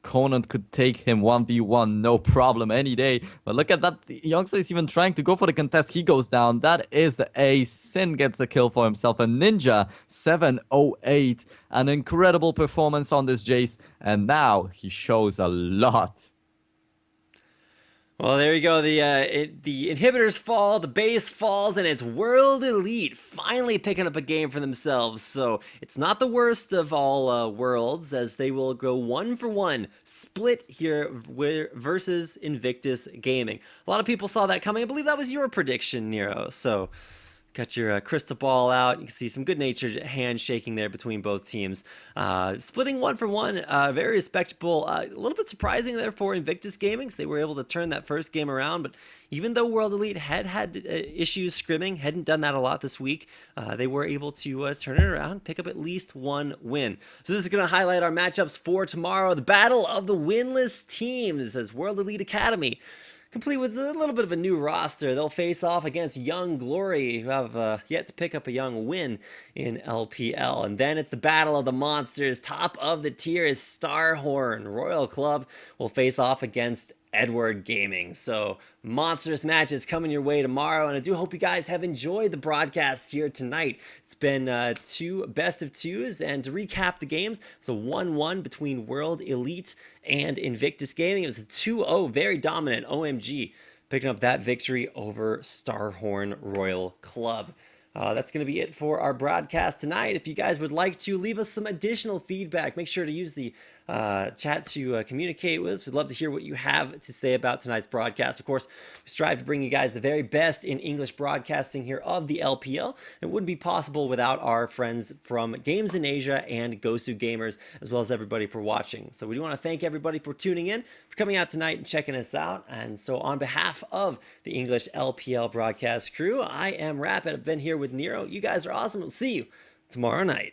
Conan could take him 1v1, no problem, any day. But look at that. Youngster is even trying to go for the contest. He goes down. That is the ace. Sin gets a kill for himself. And Ninja, 708. An incredible performance on this Jace. And now he shows a lot. Well, there you go. The inhibitors fall, the base falls, and it's World Elite finally picking up a game for themselves. So it's not the worst of all worlds, as they will go 1-for-1 split here versus Invictus Gaming. A lot of people saw that coming. I believe that was your prediction, Nero. So got your crystal ball out. You can see some good-natured handshaking there between both teams. Splitting 1-for-1, very respectable. A little bit surprising there for Invictus Gaming. They were able to turn that first game around, but even though World Elite had issues scrimming, hadn't done that a lot this week, they were able to turn it around, pick up at least one win. So this is going to highlight our matchups for tomorrow. The battle of the winless teams as World Elite Academy, complete with a little bit of a new roster. They'll face off against Young Glory, who have yet to pick up a young win in LPL. And then it's the Battle of the Monsters. Top of the tier is Starhorn. Royal Club will face off against Edward Gaming. So monstrous matches coming your way tomorrow, and I do hope you guys have enjoyed the broadcast here tonight. It's been two best of twos, and to recap the games, it's a 1-1 between World Elite and Invictus Gaming. It was a 2-0, very dominant OMG, picking up that victory over Starhorn Royal Club. That's going to be it for our broadcast tonight. If you guys would like to leave us some additional feedback, make sure to use the chat to communicate with us. We'd love to hear what you have to say about tonight's broadcast. Of course, we strive to bring you guys the very best in English broadcasting here of the LPL. It wouldn't be possible without our friends from Games in Asia and Gosu Gamers, as well as everybody for watching. So we do want to thank everybody for tuning in, for coming out tonight and checking us out. And so on behalf of the English LPL broadcast crew, I am Rapid. I've been here with Nero. You guys are awesome. We'll see you tomorrow night.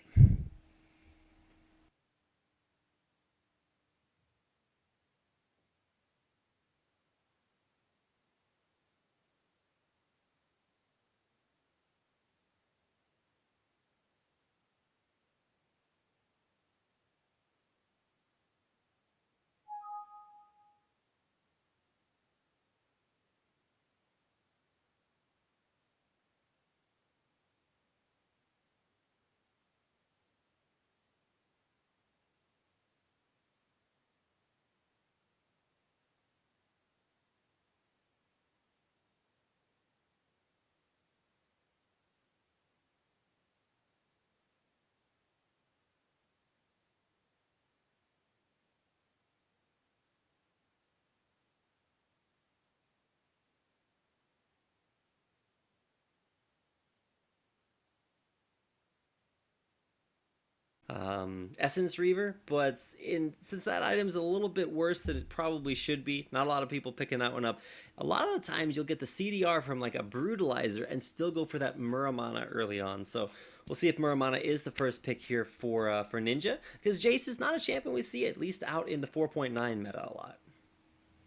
Essence Reaver, but since that item's a little bit worse than it probably should be, not a lot of people picking that one up. A lot of the times you'll get the CDR from like a Brutalizer and still go for that Muramana early on, so we'll see if Muramana is the first pick here for Ninja, because Jace is not a champion we see at least out in the 4.9 meta a lot.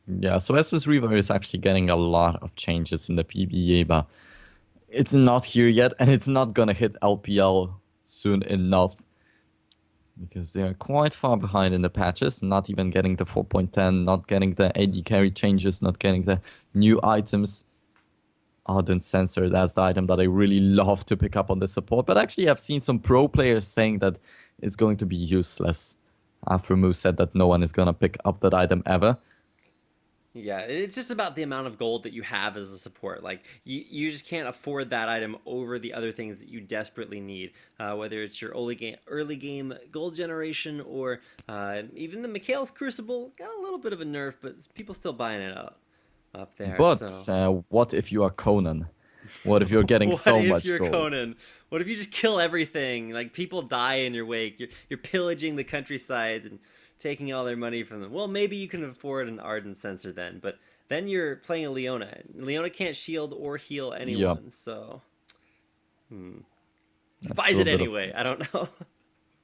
Yeah, so Estus Reaver is actually getting a lot of changes in the PBA, but it's not here yet, and it's not gonna hit LPL soon enough. Because they are quite far behind in the patches, not even getting the 4.10, not getting the AD carry changes, not getting the new items. Ardent Sensor, that's the item that I really love to pick up on the support. But actually, I've seen some pro players saying that it's going to be useless. Afromu said that no one is going to pick up that item ever. Yeah, it's just about the amount of gold that you have as a support. Like, you just can't afford that item over the other things that you desperately need. Whether it's your early game gold generation or even the Mikhail's Crucible. Got a little bit of a nerf, but people still buying it up there. But so. What if you are Conan? What if you're getting so much gold? What if you're Conan? What if you just kill everything? Like, people die in your wake. You're pillaging the countrysides and taking all their money from them. Well, maybe you can afford an Ardent Sensor then, but then you're playing a Leona. Leona can't shield or heal anyone, so... Buys it anyway, I don't know.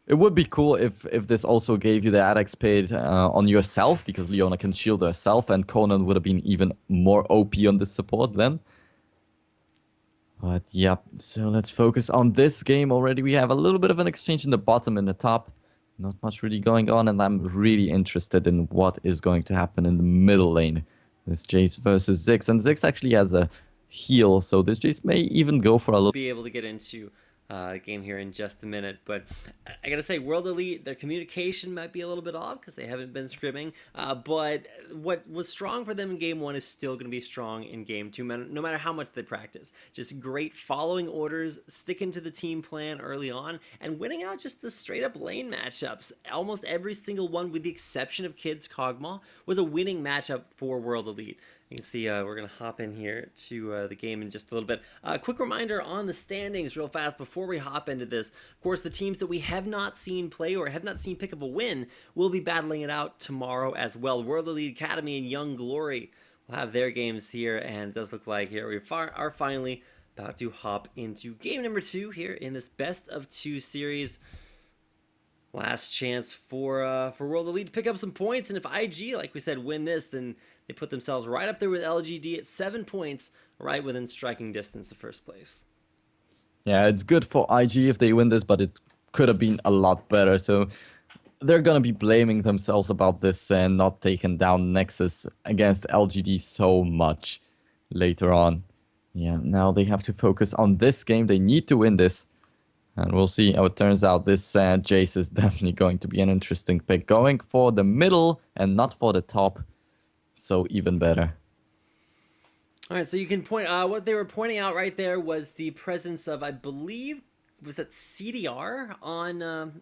It would be cool if this also gave you the add XP on yourself, because Leona can shield herself, and Conan would have been even more OP on this support then. But yeah, so let's focus on this game already. We have a little bit of an exchange in the bottom and the top. Not much really going on, and I'm really interested in what is going to happen in the middle lane. This Jace versus Ziggs, and Ziggs actually has a heal, so this Jace may even go for a little... Be able to get into game here in just a minute, but I gotta say, World Elite, their communication might be a little bit off because they haven't been scrimming, but what was strong for them in game 1 is still going to be strong in game 2, no matter how much they practice. Just great following orders, sticking to the team plan early on, and winning out just the straight up lane matchups. Almost every single one, with the exception of Kids Kog'Maw, was a winning matchup for World Elite. You can see we're going to hop in here to the game in just a little bit. Quick reminder on the standings real fast before we hop into this. Of course, the teams that we have not seen play or have not seen pick up a win will be battling it out tomorrow as well. World Elite Academy and Young Glory will have their games here, and it does look like here we are finally about to hop into game number 2 here in this best of 2 series. Last chance for World Elite to pick up some points, and if IG, like we said, win this, then they put themselves right up there with LGD at 7 points, right within striking distance of first place. Yeah, it's good for IG if they win this, but it could have been a lot better. So they're going to be blaming themselves about this and not taking down Nexus against LGD so much later on. Yeah, now they have to focus on this game. They need to win this. And we'll see how it turns out. This Jace is definitely going to be an interesting pick. Going for the middle and not for the top. So even better. All right, so you can point... what they were pointing out right there was the presence of, I believe, was that CDR on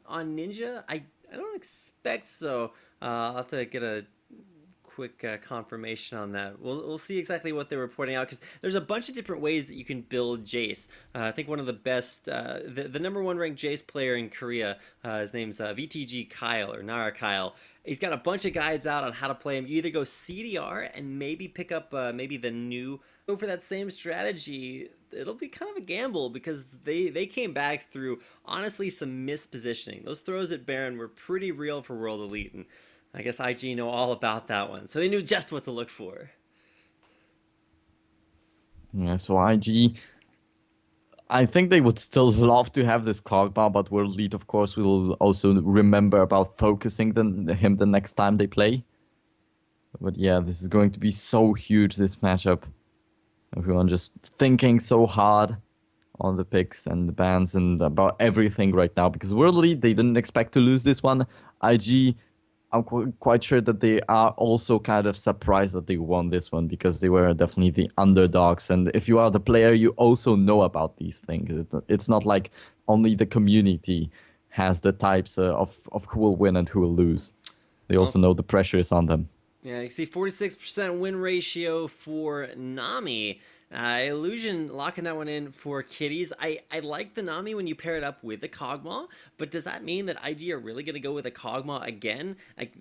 Ninja? I don't expect so. I'll have to get a quick confirmation on that. We'll see exactly what they were pointing out, because there's a bunch of different ways that you can build Jace. I think one of the best, the number 1 ranked Jace player in Korea, his name's VTG Kyle, or Nara Kyle. He's got a bunch of guides out on how to play him. You either go CDR and maybe pick up maybe the new... Go for that same strategy. It'll be kind of a gamble, because they came back through, honestly, some mispositioning. Those throws at Baron were pretty real for World Elite, and I guess IG know all about that one. So they knew just what to look for. Yeah, so IG... I think they would still love to have this Kog'Maw, but World Elite, of course, will also remember about focusing him the next time they play. But yeah, this is going to be so huge, this matchup. Everyone just thinking so hard on the picks and the bans and about everything right now. Because World Elite, they didn't expect to lose this one. IG... I'm quite sure that they are also kind of surprised that they won this one, because they were definitely the underdogs. And if you are the player, you also know about these things. It's not like only the community has the types of who will win and who will lose. They also know the pressure is on them. Yeah, you see 46% win ratio for Nami. Illusion locking that one in for kitties. I like the Nami when you pair it up with the Kog'Maw, but does that mean that IG are really going to go with a Kog'Maw again? Like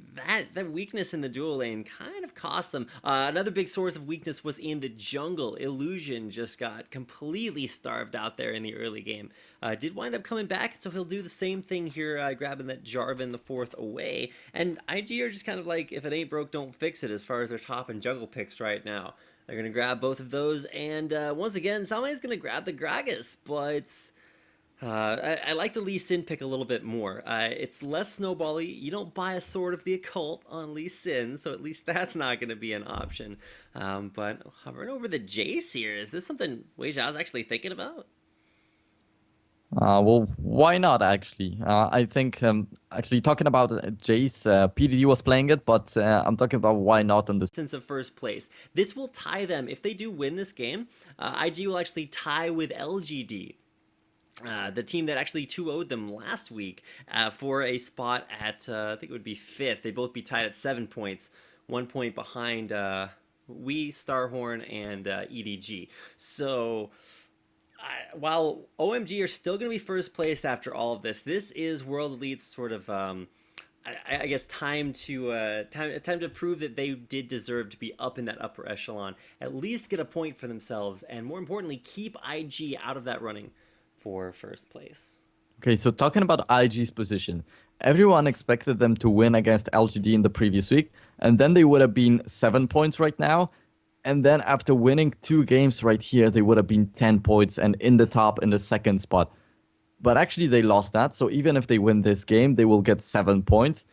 that weakness in the dual lane kind of cost them. Another big source of weakness was in the jungle. Illusion just got completely starved out there in the early game. Did wind up coming back, so he'll do the same thing here, grabbing that Jarvan the fourth away. And IG are just kind of like, if it ain't broke, don't fix it as far as their top and jungle picks right now. They're going to grab both of those, and once again, Salmai is going to grab the Gragas, but I like the Lee Sin pick a little bit more. It's less snowbally. You don't buy a Sword of the Occult on Lee Sin, so at least that's not going to be an option. But hovering over the Jace here, is this something Wei Zhao's actually thinking about? Well, why not actually? I think actually talking about Jace, PDD was playing it, but I'm talking about why not on this. Since of first place, this will tie them. If they do win this game, IG will actually tie with LGD. The team that actually 2-0'd them last week for a spot at, I think it would be 5th. They'd both be tied at 7 points, 1 point behind we, Starhorn, and EDG. So while OMG are still going to be first place after all of this, this is World Elite's sort of, I guess, time to prove that they did deserve to be up in that upper echelon, at least get a point for themselves, and more importantly, keep IG out of that running for first place. Okay, so talking about IG's position, everyone expected them to win against LGD in the previous week, and then they would have been 7 points right now. And then after winning 2 games right here, they would have been 10 points and in the top in the second spot. But actually they lost that, so even if they win this game, they will get 7 points.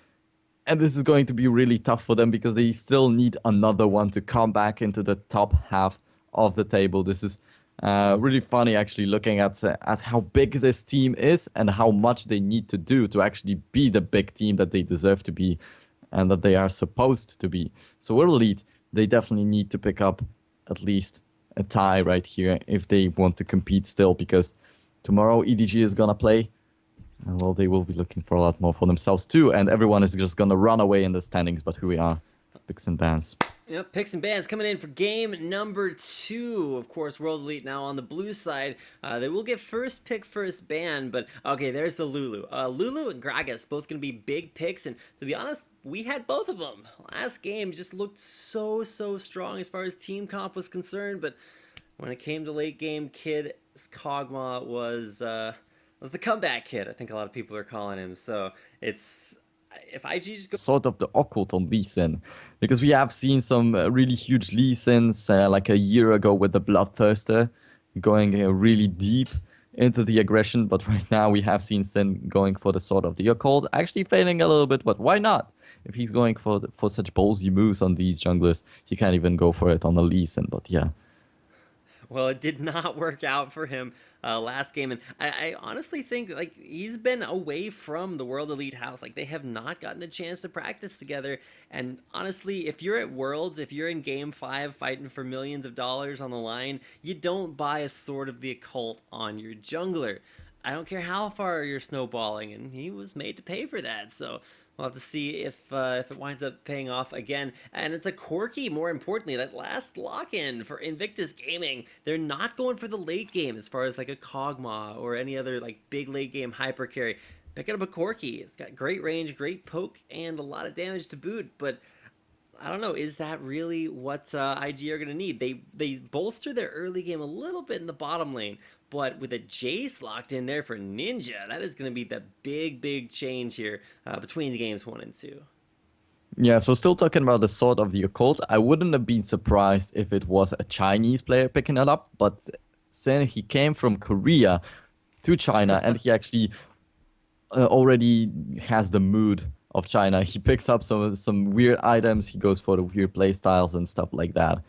And this is going to be really tough for them because they still need another one to come back into the top half of the table. This is really funny actually looking at how big this team is and how much they need to do to actually be the big team that they deserve to be and that they are supposed to be. So World Elite, they definitely need to pick up at least a tie right here if they want to compete still, because tomorrow EDG is gonna play. And well, they will be looking for a lot more for themselves too, and everyone is just gonna run away in the standings, but here we are, picks and bans. Yep, picks and bans coming in for game number 2. Of course, World Elite now on the blue side. They will get first pick, first ban, but okay, there's the Lulu. Lulu and Gragas, both going to be big picks, and to be honest, we had both of them. Last game just looked so strong as far as team comp was concerned, but when it came to late game, Kid Kog'Maw was the comeback kid, I think a lot of people are calling him, so it's... If IG just goes sort of the occult on Lee Sin, because we have seen some really huge Lee Sins like a year ago with the Bloodthirster going really deep into the aggression, but right now we have seen Sin going for the Sword of the Occult, actually failing a little bit, but why not? If he's going for such ballsy moves on these junglers, he can't even go for it on the Lee Sin, but yeah. Well, it did not work out for him last game, and I honestly think like he's been away from the World Elite house. Like they have not gotten a chance to practice together. And honestly, if you're at Worlds, if you're in Game 5 fighting for millions of dollars on the line, you don't buy a Sword of the Occult on your jungler. I don't care how far you're snowballing, and he was made to pay for that. So we'll have to see if it winds up paying off again. And it's a Corki, more importantly, that last lock-in for Invictus Gaming. They're not going for the late game as far as like a Kog'Maw or any other like big late game hyper carry. Picking up a Corki. It's got great range, great poke, and a lot of damage to boot, but I don't know, is that really what IG are going to need? They bolster their early game a little bit in the bottom lane, but with a Jace locked in there for Ninja, that is going to be the big change here between games 1 and 2. Yeah, so still talking about the Sword of the Occult, I wouldn't have been surprised if it was a Chinese player picking it up, but since he came from Korea to China and he actually already has the mood of China, he picks up some weird items, he goes for the weird play styles and stuff like that.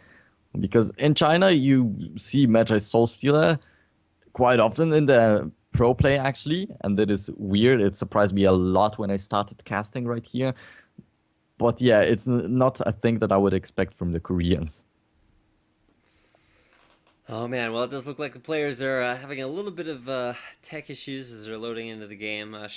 Because in China, you see Magi Soul Stealer quite often in the pro play actually, and that is weird. It surprised me a lot when I started casting right here. But yeah, it's not a thing that I would expect from the Koreans. Oh man, well it does look like the players are having a little bit of tech issues as they're loading into the game. Should